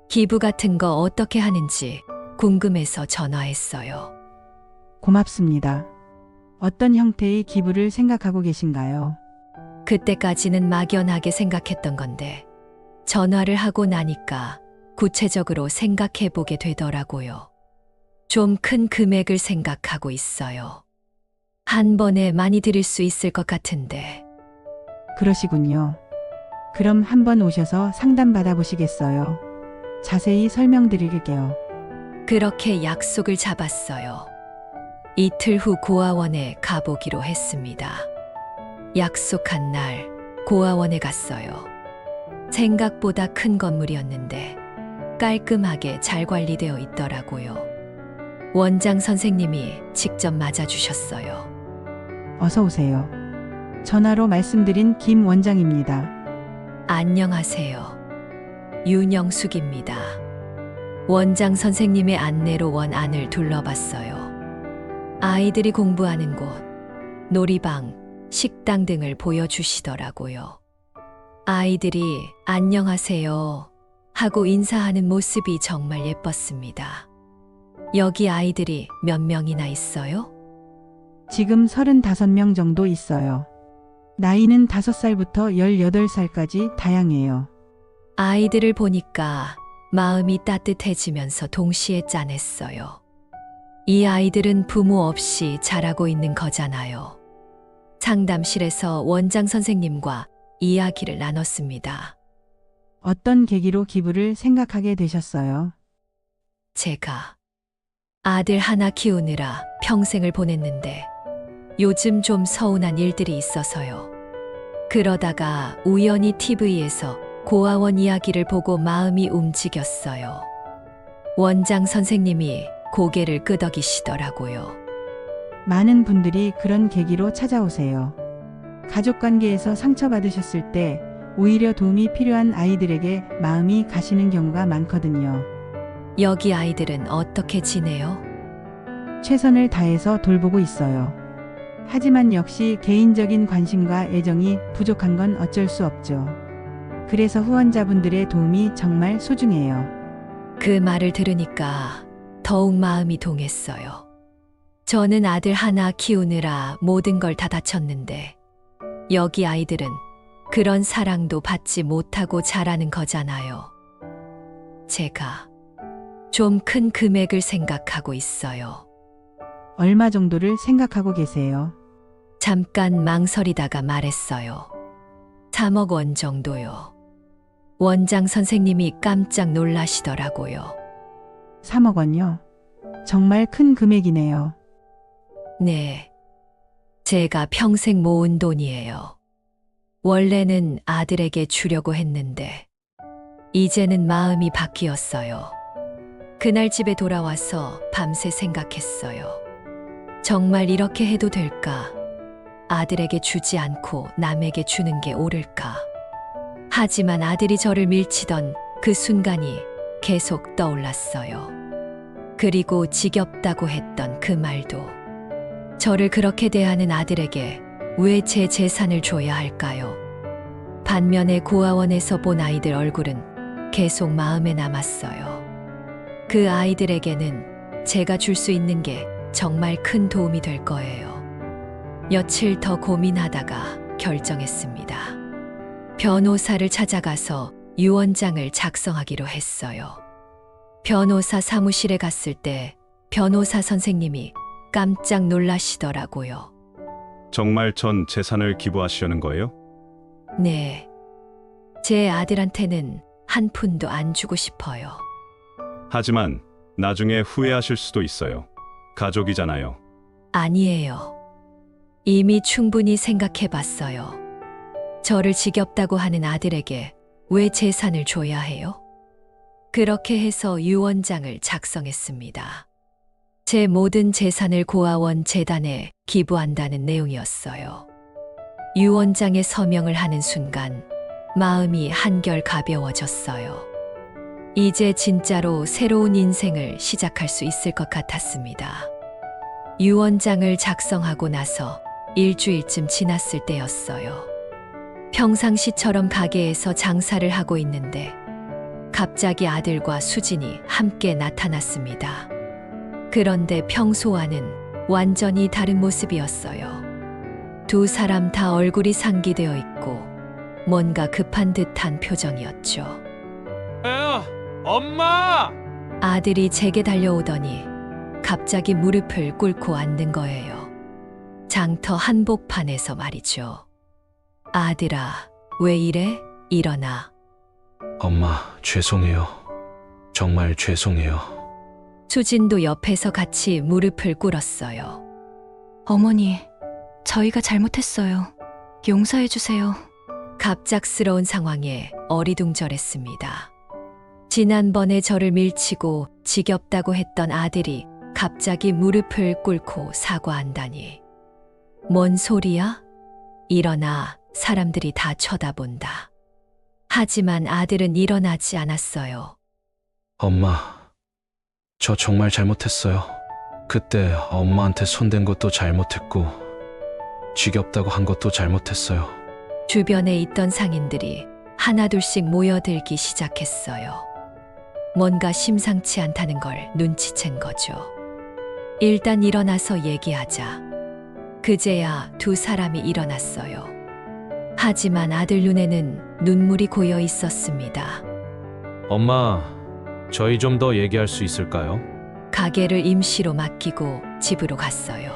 기부 같은 거 어떻게 하는지 궁금해서 전화했어요. 고맙습니다. 어떤 형태의 기부를 생각하고 계신가요? 그때까지는 막연하게 생각했던 건데 전화를 하고 나니까 구체적으로 생각해 보게 되더라고요. 좀 큰 금액을 생각하고 있어요. 한 번에 많이 드릴 수 있을 것 같은데. 그러시군요. 그럼 한번 오셔서 상담 받아보시겠어요? 자세히 설명드릴게요. 그렇게 약속을 잡았어요. 이틀 후 고아원에 가보기로 했습니다. 약속한 날 고아원에 갔어요. 생각보다 큰 건물이었는데 깔끔하게 잘 관리되어 있더라고요. 원장 선생님이 직접 맞아주셨어요. 어서 오세요. 전화로 말씀드린 김 원장입니다. 안녕하세요. 윤영숙입니다. 원장 선생님의 안내로 원 안을 둘러봤어요. 아이들이 공부하는 곳, 놀이방, 식당 등을 보여주시더라고요. 아이들이 안녕하세요 하고 인사하는 모습이 정말 예뻤습니다. 여기 아이들이 몇 명이나 있어요? 지금 35명 정도 있어요. 나이는 5살부터 18살까지 다양해요. 아이들을 보니까 마음이 따뜻해지면서 동시에 짠했어요. 이 아이들은 부모 없이 자라고 있는 거잖아요. 상담실에서 원장 선생님과 이야기를 나눴습니다. 어떤 계기로 기부를 생각하게 되셨어요? 제가 아들 하나 키우느라 평생을 보냈는데 요즘 좀 서운한 일들이 있어서요. 그러다가 우연히 TV에서 고아원 이야기를 보고 마음이 움직였어요. 원장 선생님이 고개를 끄덕이시더라고요. 많은 분들이 그런 계기로 찾아오세요. 가족 관계에서 상처받으셨을 때 오히려 도움이 필요한 아이들에게 마음이 가시는 경우가 많거든요. 여기 아이들은 어떻게 지내요? 최선을 다해서 돌보고 있어요. 하지만 역시 개인적인 관심과 애정이 부족한 건 어쩔 수 없죠. 그래서 후원자분들의 도움이 정말 소중해요. 그 말을 들으니까 더욱 마음이 동했어요. 저는 아들 하나 키우느라 모든 걸 다 바쳤는데 여기 아이들은 그런 사랑도 받지 못하고 자라는 거잖아요. 제가 좀 큰 금액을 생각하고 있어요. 얼마 정도를 생각하고 계세요? 잠깐 망설이다가 말했어요. 3억 원 정도요. 원장 선생님이 깜짝 놀라시더라고요. 3억 원요? 정말 큰 금액이네요. 네. 제가 평생 모은 돈이에요. 원래는 아들에게 주려고 했는데, 이제는 마음이 바뀌었어요. 그날 집에 돌아와서 밤새 생각했어요. 정말 이렇게 해도 될까? 아들에게 주지 않고 남에게 주는 게 옳을까? 하지만 아들이 저를 밀치던 그 순간이 계속 떠올랐어요. 그리고 지겹다고 했던 그 말도. 저를 그렇게 대하는 아들에게 왜 제 재산을 줘야 할까요? 반면에 고아원에서 본 아이들 얼굴은 계속 마음에 남았어요. 그 아이들에게는 제가 줄 수 있는 게 정말 큰 도움이 될 거예요. 며칠 더 고민하다가 결정했습니다. 변호사를 찾아가서 유언장을 작성하기로 했어요. 변호사 사무실에 갔을 때 변호사 선생님이 깜짝 놀라시더라고요. 정말 전 재산을 기부하시려는 거예요? 네. 제 아들한테는 한 푼도 안 주고 싶어요. 하지만 나중에 후회하실 수도 있어요. 가족이잖아요. 아니에요. 이미 충분히 생각해 봤어요. 저를 지겹다고 하는 아들에게 왜 재산을 줘야 해요? 그렇게 해서 유언장을 작성했습니다. 제 모든 재산을 고아원 재단에 기부한다는 내용이었어요. 유언장에 서명을 하는 순간 마음이 한결 가벼워졌어요. 이제 진짜로 새로운 인생을 시작할 수 있을 것 같았습니다. 유언장을 작성하고 나서 일주일쯤 지났을 때였어요. 평상시처럼 가게에서 장사를 하고 있는데 갑자기 아들과 수진이 함께 나타났습니다. 그런데 평소와는 완전히 다른 모습이었어요. 두 사람 다 얼굴이 상기되어 있고 뭔가 급한 듯한 표정이었죠. 엄마! 아들이 제게 달려오더니 갑자기 무릎을 꿇고 앉는 거예요. 장터 한복판에서 말이죠. 아들아, 왜 이래? 일어나. 엄마, 죄송해요. 정말 죄송해요. 수진도 옆에서 같이 무릎을 꿇었어요. 어머니, 저희가 잘못했어요. 용서해 주세요. 갑작스러운 상황에 어리둥절했습니다. 지난번에 저를 밀치고 지겹다고 했던 아들이 갑자기 무릎을 꿇고 사과한다니. 뭔 소리야? 일어나, 사람들이 다 쳐다본다. 하지만 아들은 일어나지 않았어요. 엄마, 저 정말 잘못했어요. 그때 엄마한테 손댄 것도 잘못했고, 지겹다고 한 것도 잘못했어요. 주변에 있던 상인들이 하나둘씩 모여들기 시작했어요. 뭔가 심상치 않다는 걸 눈치챈 거죠. 일단 일어나서 얘기하자. 그제야 두 사람이 일어났어요. 하지만 아들 눈에는 눈물이 고여 있었습니다. 엄마, 저희 좀 더 얘기할 수 있을까요? 가게를 임시로 맡기고 집으로 갔어요.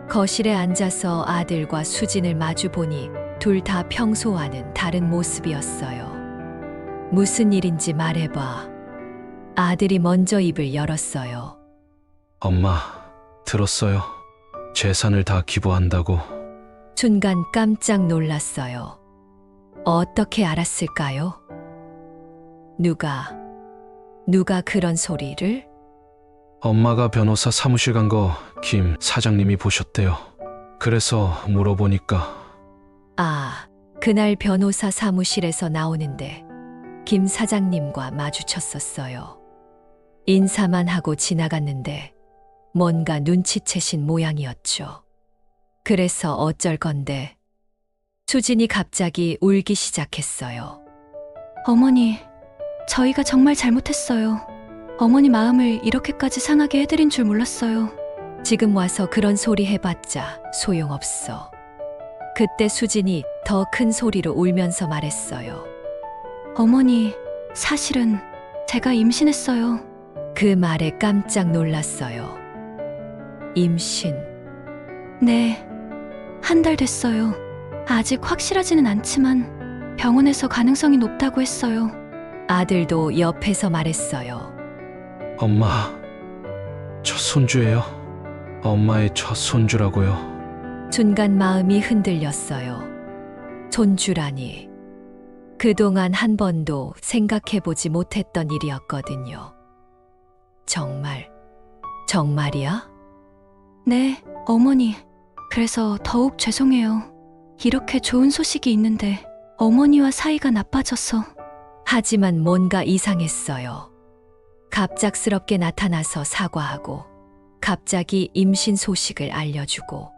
거실에 앉아서 아들과 수진을 마주 보니 둘 다 평소와는 다른 모습이었어요. 무슨 일인지 말해봐. 아들이 먼저 입을 열었어요. 엄마, 들었어요. 재산을 다 기부한다고. 순간 깜짝 놀랐어요. 어떻게 알았을까요? 누가 그런 소리를? 엄마가 변호사 사무실 간 거 김 사장님이 보셨대요. 그래서 물어보니까. 아, 그날 변호사 사무실에서 나오는데 김 사장님과 마주쳤었어요. 인사만 하고 지나갔는데 뭔가 눈치채신 모양이었죠. 그래서 어쩔 건데. 수진이 갑자기 울기 시작했어요. 어머니, 저희가 정말 잘못했어요. 어머니 마음을 이렇게까지 상하게 해드린 줄 몰랐어요. 지금 와서 그런 소리 해봤자 소용없어. 그때 수진이 더 큰 소리로 울면서 말했어요. 어머니, 사실은 제가 임신했어요. 그 말에 깜짝 놀랐어요. 임신. 네, 한 달 됐어요. 아직 확실하지는 않지만 병원에서 가능성이 높다고 했어요. 아들도 옆에서 말했어요. 엄마, 첫 손주예요. 엄마의 첫 손주라고요. 순간 마음이 흔들렸어요. 손주라니. 그동안 한 번도 생각해보지 못했던 일이었거든요. 정말이야? 네, 어머니. 그래서 더욱 죄송해요. 이렇게 좋은 소식이 있는데 어머니와 사이가 나빠져서. 하지만 뭔가 이상했어요. 갑작스럽게 나타나서 사과하고 갑자기 임신 소식을 알려주고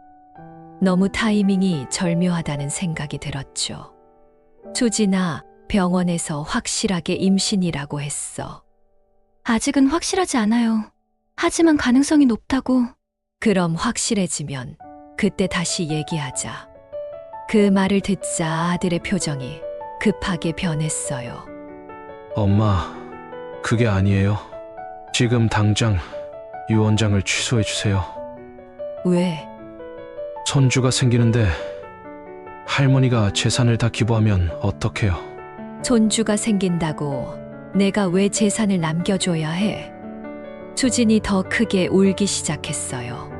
너무 타이밍이 절묘하다는 생각이 들었죠. 수진아, 병원에서 확실하게 임신이라고 했어. 아직은 확실하지 않아요. 하지만 가능성이 높다고. 그럼 확실해지면 그때 다시 얘기하자. 그 말을 듣자 아들의 표정이 급하게 변했어요. 엄마, 그게 아니에요. 지금 당장 유언장을 취소해 주세요. 왜? 손주가 생기는데 할머니가 재산을 다 기부하면 어떡해요? 손주가 생긴다고 내가 왜 재산을 남겨줘야 해? 수진이 더 크게 울기 시작했어요.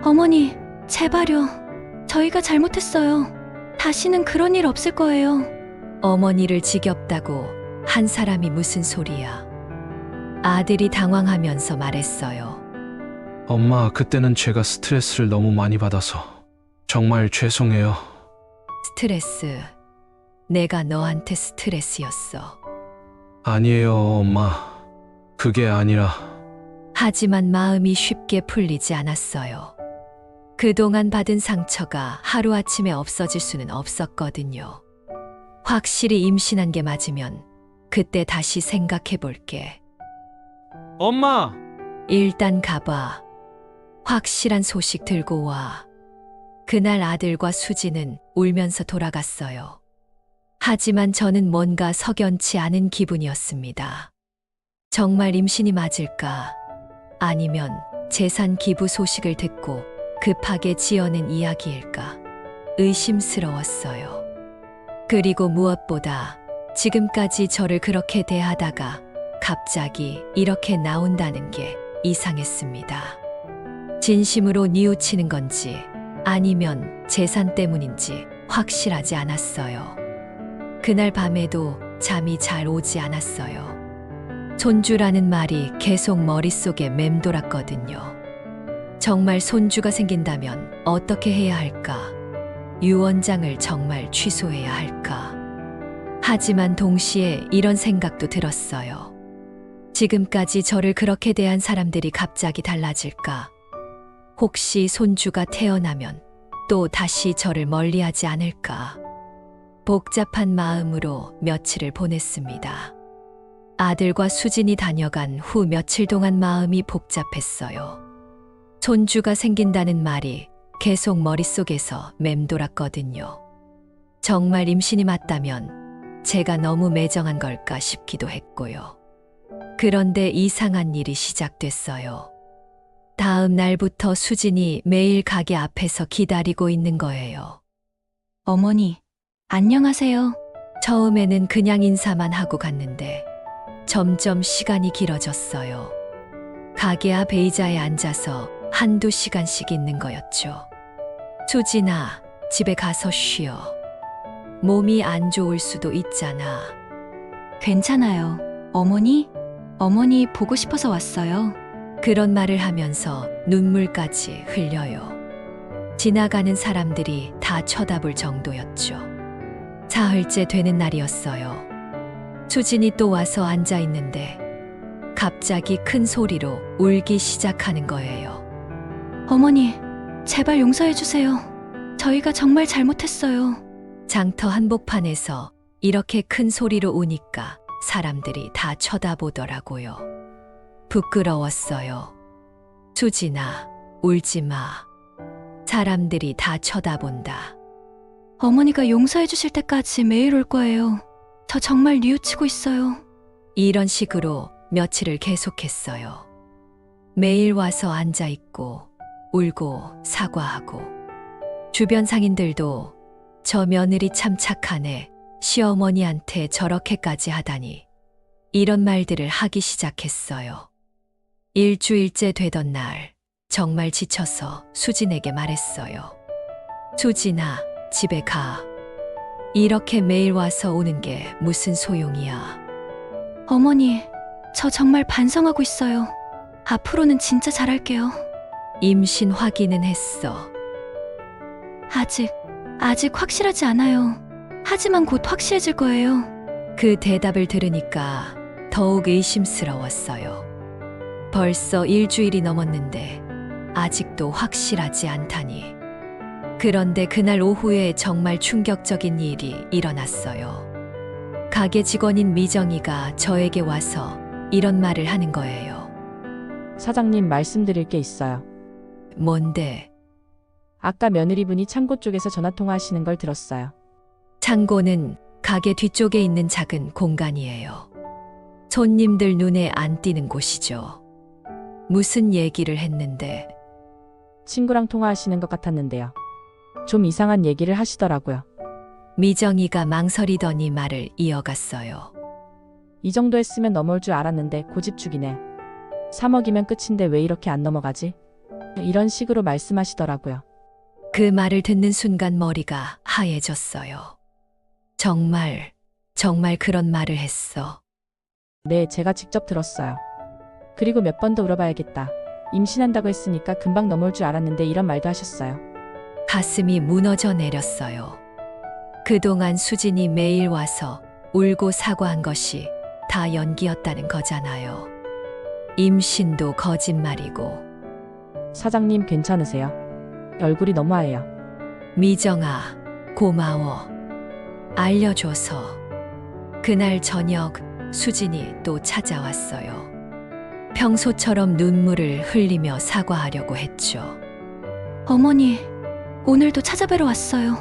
어머니, 제발요. 저희가 잘못했어요. 다시는 그런 일 없을 거예요. 어머니를 지겹다고 한 사람이 무슨 소리야? 아들이 당황하면서 말했어요. 엄마, 그때는 제가 스트레스를 너무 많이 받아서 정말 죄송해요. 스트레스. 내가 너한테 스트레스였어. 아니에요, 엄마. 그게 아니라. 하지만 마음이 쉽게 풀리지 않았어요. 그동안 받은 상처가 하루아침에 없어질 수는 없었거든요. 확실히 임신한 게 맞으면 그때 다시 생각해 볼게. 엄마! 일단 가봐. 확실한 소식 들고 와. 그날 아들과 수지는 울면서 돌아갔어요. 하지만 저는 뭔가 석연치 않은 기분이었습니다. 정말 임신이 맞을까? 아니면 재산 기부 소식을 듣고 급하게 지어낸 이야기일까? 의심스러웠어요. 그리고 무엇보다 지금까지 저를 그렇게 대하다가 갑자기 이렇게 나온다는 게 이상했습니다. 진심으로 뉘우치는 건지 아니면 재산 때문인지 확실하지 않았어요. 그날 밤에도 잠이 잘 오지 않았어요. 손주라는 말이 계속 머릿속에 맴돌았거든요. 정말 손주가 생긴다면 어떻게 해야 할까? 유언장을 정말 취소해야 할까? 하지만 동시에 이런 생각도 들었어요. 지금까지 저를 그렇게 대한 사람들이 갑자기 달라질까? 혹시 손주가 태어나면 또 다시 저를 멀리하지 않을까? 복잡한 마음으로 며칠을 보냈습니다. 아들과 수진이 다녀간 후 며칠 동안 마음이 복잡했어요. 손주가 생긴다는 말이 계속 머릿속에서 맴돌았거든요. 정말 임신이 맞다면 제가 너무 매정한 걸까 싶기도 했고요. 그런데 이상한 일이 시작됐어요. 다음 날부터 수진이 매일 가게 앞에서 기다리고 있는 거예요. 어머니, 안녕하세요. 처음에는 그냥 인사만 하고 갔는데 점점 시간이 길어졌어요. 가게 앞 의자에 앉아서 한두 시간씩 있는 거였죠. 수진아, 집에 가서 쉬어. 몸이 안 좋을 수도 있잖아. 괜찮아요. 어머니 보고 싶어서 왔어요. 그런 말을 하면서 눈물까지 흘려요. 지나가는 사람들이 다 쳐다볼 정도였죠. 사흘째 되는 날이었어요. 수진이 또 와서 앉아 있는데 갑자기 큰 소리로 울기 시작하는 거예요. 어머니, 제발 용서해 주세요. 저희가 정말 잘못했어요. 장터 한복판에서 이렇게 큰 소리로 우니까 사람들이 다 쳐다보더라고요. 부끄러웠어요. 수진아, 울지 마. 사람들이 다 쳐다본다. 어머니가 용서해 주실 때까지 매일 올 거예요. 저 정말 뉘우치고 있어요. 이런 식으로 며칠을 계속했어요. 매일 와서 앉아 있고 울고 사과하고 주변 상인들도 저 며느리 참 착하네. 시어머니한테 저렇게까지 하다니. 이런 말들을 하기 시작했어요. 일주일째 되던 날 정말 지쳐서 수진에게 말했어요. 수진아, 집에 가. 이렇게 매일 와서 오는 게 무슨 소용이야. 어머니, 저 정말 반성하고 있어요. 앞으로는 진짜 잘할게요. 임신 확인은 했어. 아직 확실하지 않아요. 하지만 곧 확실해질 거예요. 그 대답을 들으니까 더욱 의심스러웠어요. 벌써 일주일이 넘었는데 아직도 확실하지 않다니. 그런데 그날 오후에 정말 충격적인 일이 일어났어요. 가게 직원인 미정이가 저에게 와서 이런 말을 하는 거예요. 사장님, 말씀드릴 게 있어요. 뭔데? 아까 며느리분이 창고 쪽에서 전화통화하시는 걸 들었어요. 창고는 가게 뒤쪽에 있는 작은 공간이에요. 손님들 눈에 안 띄는 곳이죠. 무슨 얘기를 했는데? 친구랑 통화하시는 것 같았는데요. 좀 이상한 얘기를 하시더라고요. 미정이가 망설이더니 말을 이어갔어요. 이 정도 했으면 넘어올 줄 알았는데 고집죽이네. 3억이면 끝인데 왜 이렇게 안 넘어가지? 이런 식으로 말씀하시더라고요. 그 말을 듣는 순간 머리가 하얘졌어요. 정말 그런 말을 했어. 네, 제가 직접 들었어요. 그리고 몇 번 더 울어봐야겠다. 임신한다고 했으니까 금방 넘어올 줄 알았는데 이런 말도 하셨어요. 가슴이 무너져 내렸어요. 그동안 수진이 매일 와서 울고 사과한 것이 다 연기였다는 거잖아요. 임신도 거짓말이고. 사장님, 괜찮으세요? 얼굴이 너무 하얘요. 미정아, 고마워. 알려줘서. 그날 저녁 수진이 또 찾아왔어요. 평소처럼 눈물을 흘리며 사과하려고 했죠. 어머니, 오늘도 찾아뵈러 왔어요.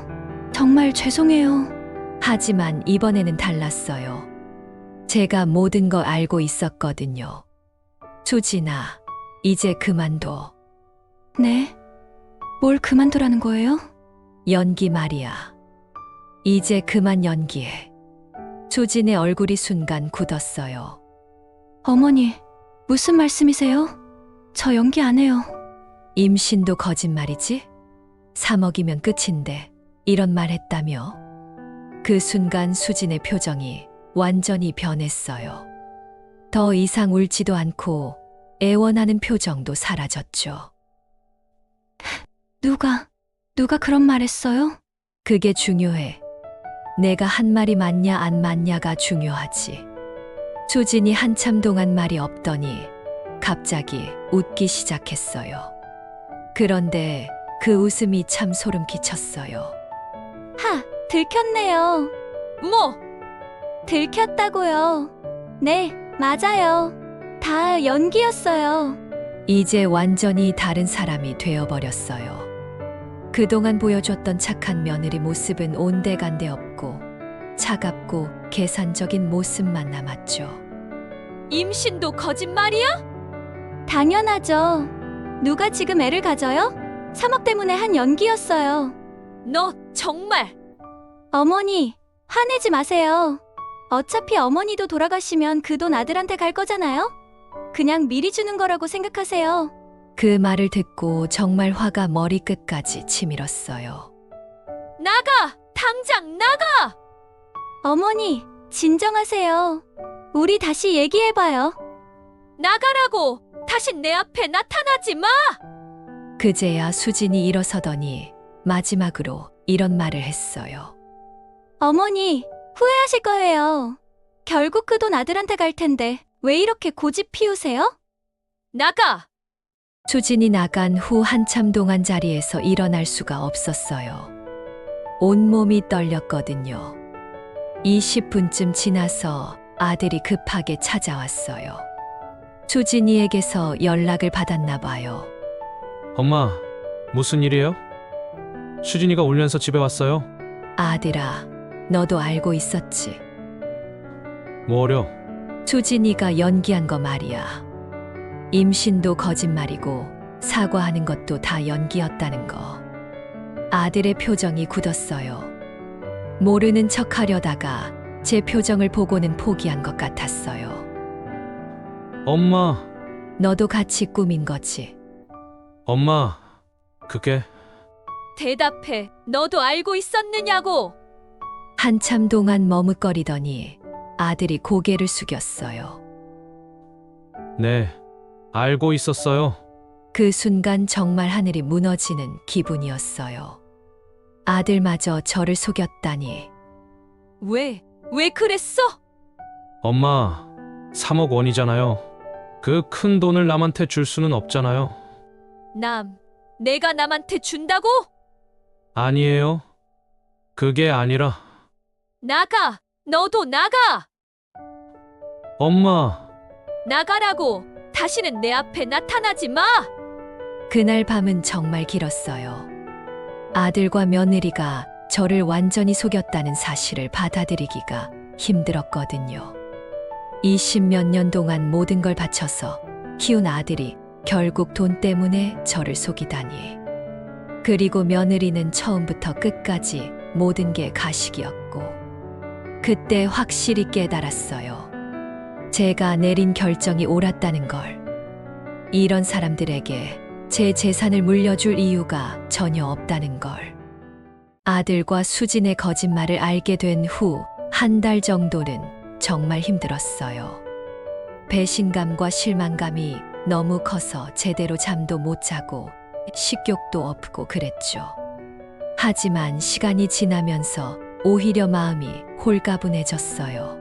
정말 죄송해요. 하지만 이번에는 달랐어요. 제가 모든 걸 알고 있었거든요. 수진아, 이제 그만둬. 네? 뭘 그만두라는 거예요? 연기 말이야. 이제 그만 연기해. 수진의 얼굴이 순간 굳었어요. 어머니, 무슨 말씀이세요? 저 연기 안 해요. 임신도 거짓말이지? 3억이면 끝인데 이런 말 했다며? 그 순간 수진의 표정이 완전히 변했어요. 더 이상 울지도 않고 애원하는 표정도 사라졌죠. 누가 그런 말 했어요? 그게 중요해. 내가 한 말이 맞냐 안 맞냐가 중요하지. 수진이 한참 동안 말이 없더니 갑자기 웃기 시작했어요. 그런데 그 웃음이 참 소름 끼쳤어요. 들켰네요. 뭐? 들켰다고요. 네, 맞아요. 다 연기였어요. 이제 완전히 다른 사람이 되어버렸어요. 그동안 보여줬던 착한 며느리 모습은 온데간데 없고 차갑고 계산적인 모습만 남았죠. 임신도 거짓말이야? 당연하죠. 누가 지금 애를 가져요? 3억 때문에 한 연기였어요. 너 정말! 어머니, 화내지 마세요. 어차피 어머니도 돌아가시면 그 돈 아들한테 갈 거잖아요? 그냥 미리 주는 거라고 생각하세요. 그 말을 듣고 정말 화가 머리끝까지 치밀었어요. 나가! 당장 나가! 어머니, 진정하세요. 우리 다시 얘기해봐요. 나가라고! 다신 내 앞에 나타나지 마! 그제야 수진이 일어서더니 마지막으로 이런 말을 했어요. 어머니, 후회하실 거예요. 결국 그 돈 아들한테 갈 텐데 왜 이렇게 고집 피우세요? 나가! 수진이 나간 후 한참 동안 자리에서 일어날 수가 없었어요. 온몸이 떨렸거든요. 20분쯤 지나서 아들이 급하게 찾아왔어요. 수진이에게서 연락을 받았나 봐요. 엄마, 무슨 일이에요? 수진이가 울면서 집에 왔어요. 아들아, 너도 알고 있었지? 뭐려? 수진이가 연기한 거 말이야. 임신도 거짓말이고 사과하는 것도 다 연기였다는 거. 아들의 표정이 굳었어요. 모르는 척 하려다가 제 표정을 보고는 포기한 것 같았어요. 엄마, 너도 같이 꾸민 거지? 엄마, 그게... 대답해. 너도 알고 있었느냐고! 한참 동안 머뭇거리더니 아들이 고개를 숙였어요. 네, 알고 있었어요. 그 순간 정말 하늘이 무너지는 기분이었어요. 아들마저 저를 속였다니. 왜 그랬어? 엄마, 3억 원이잖아요. 그 큰 돈을 남한테 줄 수는 없잖아요. 내가 남한테 준다고? 아니에요. 그게 아니라... 나가! 너도 나가! 엄마, 나가라고! 다시는 내 앞에 나타나지 마! 그날 밤은 정말 길었어요. 아들과 며느리가 저를 완전히 속였다는 사실을 받아들이기가 힘들었거든요. 20몇 년 동안 모든 걸 바쳐서 키운 아들이 결국 돈 때문에 저를 속이다니. 그리고 며느리는 처음부터 끝까지 모든 게 가식이었고, 그때 확실히 깨달았어요. 제가 내린 결정이 옳았다는 걸. 이런 사람들에게 제 재산을 물려줄 이유가 전혀 없다는 걸. 아들과 수진의 거짓말을 알게 된 후 한 달 정도는 정말 힘들었어요. 배신감과 실망감이 너무 커서 제대로 잠도 못 자고 식욕도 없고 그랬죠. 하지만 시간이 지나면서 오히려 마음이 홀가분해졌어요.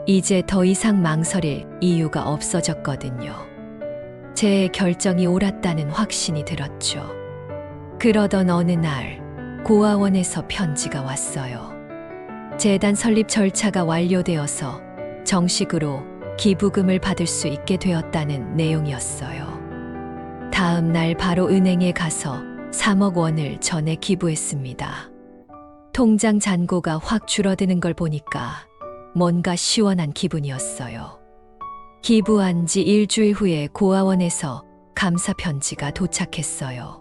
이제 더 이상 망설일 이유가 없어졌거든요. 제 결정이 옳았다는 확신이 들었죠. 그러던 어느 날 고아원에서 편지가 왔어요. 재단 설립 절차가 완료되어서 정식으로 기부금을 받을 수 있게 되었다는 내용이었어요. 다음 날 바로 은행에 가서 3억 원을 전에 기부했습니다. 통장 잔고가 확 줄어드는 걸 보니까 뭔가 시원한 기분이었어요. 기부한 지 일주일 후에 고아원에서 감사 편지가 도착했어요.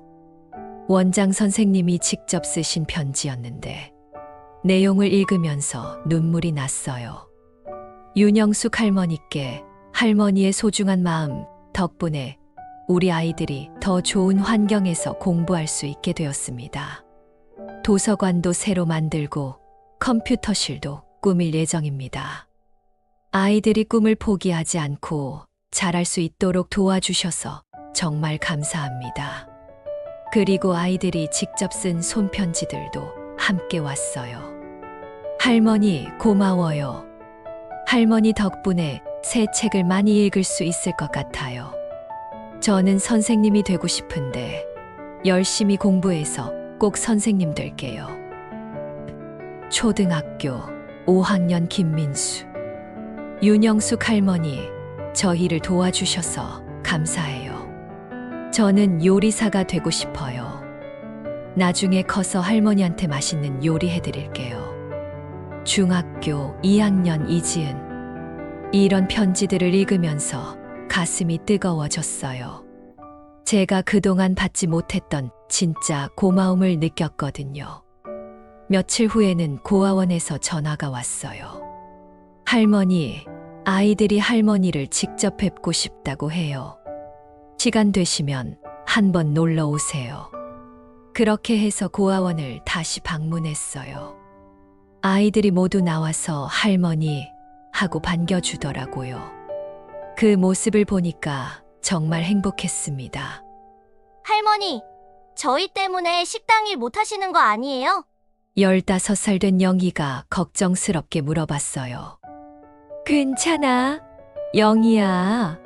원장 선생님이 직접 쓰신 편지였는데 내용을 읽으면서 눈물이 났어요. 윤영숙 할머니께 할머니의 소중한 마음 덕분에 우리 아이들이 더 좋은 환경에서 공부할 수 있게 되었습니다. 도서관도 새로 만들고 컴퓨터실도 꾸밀 예정입니다. 아이들이 꿈을 포기하지 않고 잘할 수 있도록 도와주셔서 정말 감사합니다. 그리고 아이들이 직접 쓴 손편지들도 함께 왔어요. 할머니, 고마워요. 할머니 덕분에 새 책을 많이 읽을 수 있을 것 같아요. 저는 선생님이 되고 싶은데 열심히 공부해서 꼭 선생님 될게요. 초등학교 5학년 김민수. 윤영숙 할머니, 저희를 도와주셔서 감사해요. 저는 요리사가 되고 싶어요. 나중에 커서 할머니한테 맛있는 요리 해드릴게요. 중학교 2학년 이지은. 이런 편지들을 읽으면서 가슴이 뜨거워졌어요. 제가 그동안 받지 못했던 진짜 고마움을 느꼈거든요. 며칠 후에는 고아원에서 전화가 왔어요. 할머니, 아이들이 할머니를 직접 뵙고 싶다고 해요. 시간 되시면 한번 놀러 오세요. 그렇게 해서 고아원을 다시 방문했어요. 아이들이 모두 나와서 할머니 하고 반겨주더라고요. 그 모습을 보니까 정말 행복했습니다. 할머니, 저희 때문에 식당 일 못 하시는 거 아니에요? 15살 된 영희가 걱정스럽게 물어봤어요. 괜찮아, 영희야.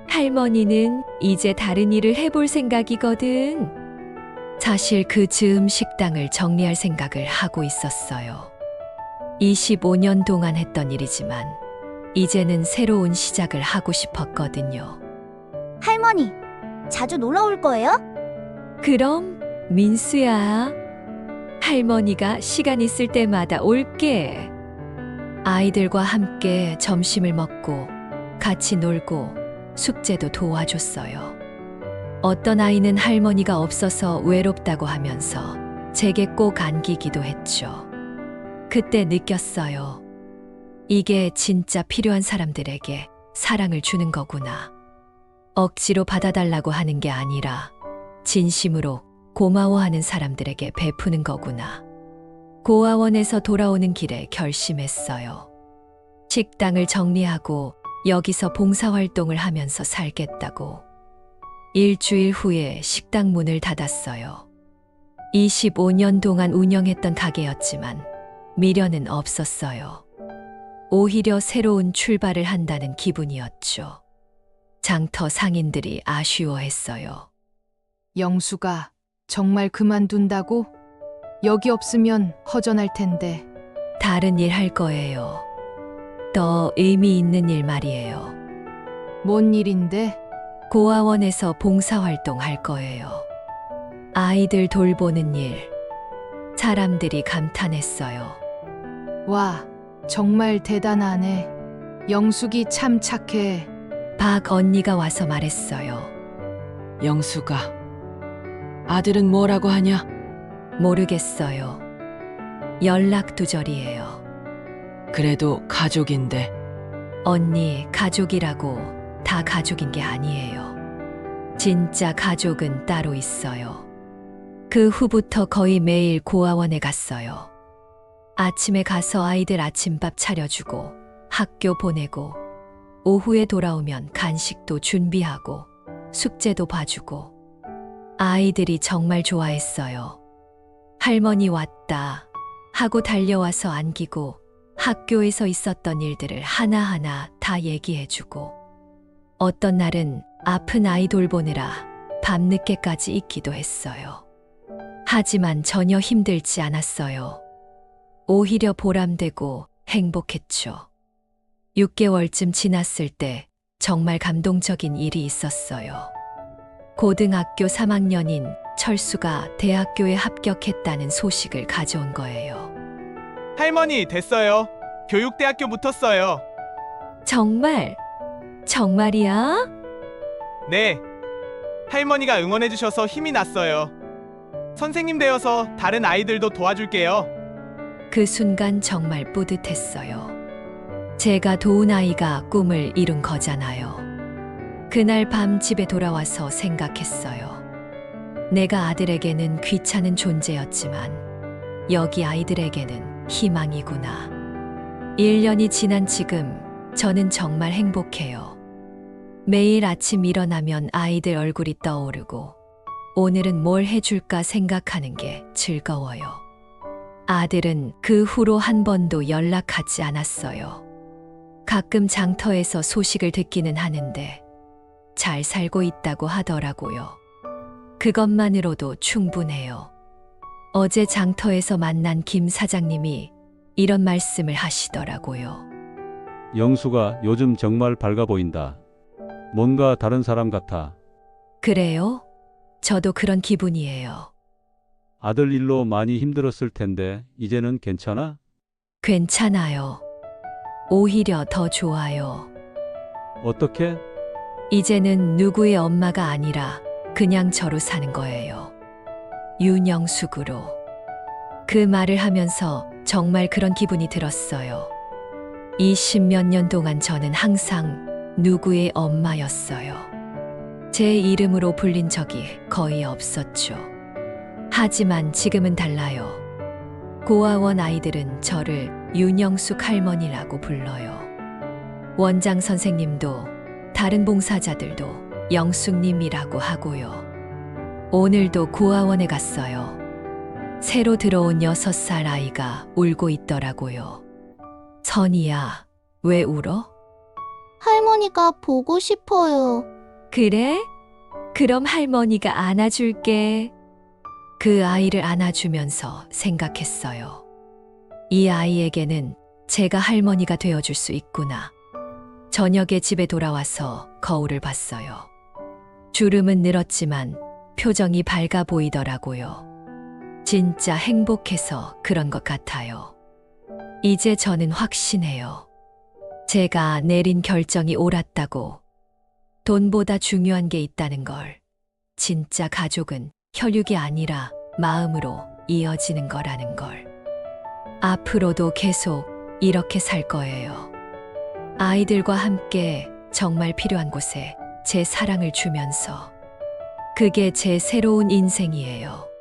할머니는 이제 다른 일을 해볼 생각이거든. 사실 그 즈음 식당을 정리할 생각을 하고 있었어요. 25년 동안 했던 일이지만 이제는 새로운 시작을 하고 싶었거든요. 할머니, 자주 놀러 올 거예요? 그럼 민수야, 할머니가 시간 있을 때마다 올게. 아이들과 함께 점심을 먹고 같이 놀고 숙제도 도와줬어요. 어떤 아이는 할머니가 없어서 외롭다고 하면서 제게 꼭 안기기도 했죠. 그때 느꼈어요. 이게 진짜 필요한 사람들에게 사랑을 주는 거구나. 억지로 받아달라고 하는 게 아니라 진심으로 고마워하는 사람들에게 베푸는 거구나. 고아원에서 돌아오는 길에 결심했어요. 식당을 정리하고 여기서 봉사활동을 하면서 살겠다고. 일주일 후에 식당 문을 닫았어요. 25년 동안 운영했던 가게였지만 미련은 없었어요. 오히려 새로운 출발을 한다는 기분이었죠. 장터 상인들이 아쉬워했어요. 영수가 정말 그만둔다고? 여기 없으면 허전할 텐데. 다른 일 할 거예요. 더 의미 있는 일 말이에요. 뭔 일인데? 고아원에서 봉사활동 할 거예요. 아이들 돌보는 일. 사람들이 감탄했어요. 와, 정말 대단하네. 영숙이 참 착해. 박 언니가 와서 말했어요. 영수가 아들은 뭐라고 하냐? 모르겠어요. 연락 두절이에요. 그래도 가족인데. 언니, 가족이라고 다 가족인 게 아니에요. 진짜 가족은 따로 있어요. 그 후부터 거의 매일 고아원에 갔어요. 아침에 가서 아이들 아침밥 차려주고 학교 보내고 오후에 돌아오면 간식도 준비하고 숙제도 봐주고. 아이들이 정말 좋아했어요. 할머니 왔다 하고 달려와서 안기고 학교에서 있었던 일들을 하나하나 다 얘기해주고. 어떤 날은 아픈 아이 돌보느라 밤늦게까지 있기도 했어요. 하지만 전혀 힘들지 않았어요. 오히려 보람되고 행복했죠. 6개월쯤 지났을 때 정말 감동적인 일이 있었어요. 고등학교 3학년인 철수가 대학교에 합격했다는 소식을 가져온 거예요. 할머니, 됐어요. 교육대학교 붙었어요. 정말? 정말이야? 네. 할머니가 응원해주셔서 힘이 났어요. 선생님 되어서 다른 아이들도 도와줄게요. 그 순간 정말 뿌듯했어요. 제가 도운 아이가 꿈을 이룬 거잖아요. 그날 밤 집에 돌아와서 생각했어요. 내가 아들에게는 귀찮은 존재였지만 여기 아이들에게는 희망이구나. 1년이 지난 지금 저는 정말 행복해요. 매일 아침 일어나면 아이들 얼굴이 떠오르고 오늘은 뭘 해줄까 생각하는 게 즐거워요. 아들은 그 후로 한 번도 연락하지 않았어요. 가끔 장터에서 소식을 듣기는 하는데 잘 살고 있다고 하더라고요. 그것만으로도 충분해요. 어제 장터에서 만난 김 사장님이 이런 말씀을 하시더라고요. 영수가 요즘 정말 밝아 보인다. 뭔가 다른 사람 같아. 그래요? 저도 그런 기분이에요. 아들 일로 많이 힘들었을 텐데 이제는 괜찮아? 괜찮아요. 오히려 더 좋아요. 어떻게? 이제는 누구의 엄마가 아니라 그냥 저로 사는 거예요. 윤영숙으로. 그 말을 하면서 정말 그런 기분이 들었어요. 20몇 년 동안 저는 항상 누구의 엄마였어요. 제 이름으로 불린 적이 거의 없었죠. 하지만 지금은 달라요. 고아원 아이들은 저를 윤영숙 할머니라고 불러요. 원장 선생님도 다른 봉사자들도 영숙님이라고 하고요. 오늘도 고아원에 갔어요. 새로 들어온 6살 아이가 울고 있더라고요. 선이야, 왜 울어? 할머니가 보고 싶어요. 그래? 그럼 할머니가 안아줄게. 그 아이를 안아주면서 생각했어요. 이 아이에게는 제가 할머니가 되어줄 수 있구나. 저녁에 집에 돌아와서 거울을 봤어요. 주름은 늘었지만 표정이 밝아 보이더라고요. 진짜 행복해서 그런 것 같아요. 이제 저는 확신해요. 제가 내린 결정이 옳았다고. 돈보다 중요한 게 있다는 걸. 진짜 가족은 혈육이 아니라 마음으로 이어지는 거라는 걸. 앞으로도 계속 이렇게 살 거예요. 아이들과 함께 정말 필요한 곳에 제 사랑을 주면서. 그게 제 새로운 인생이에요.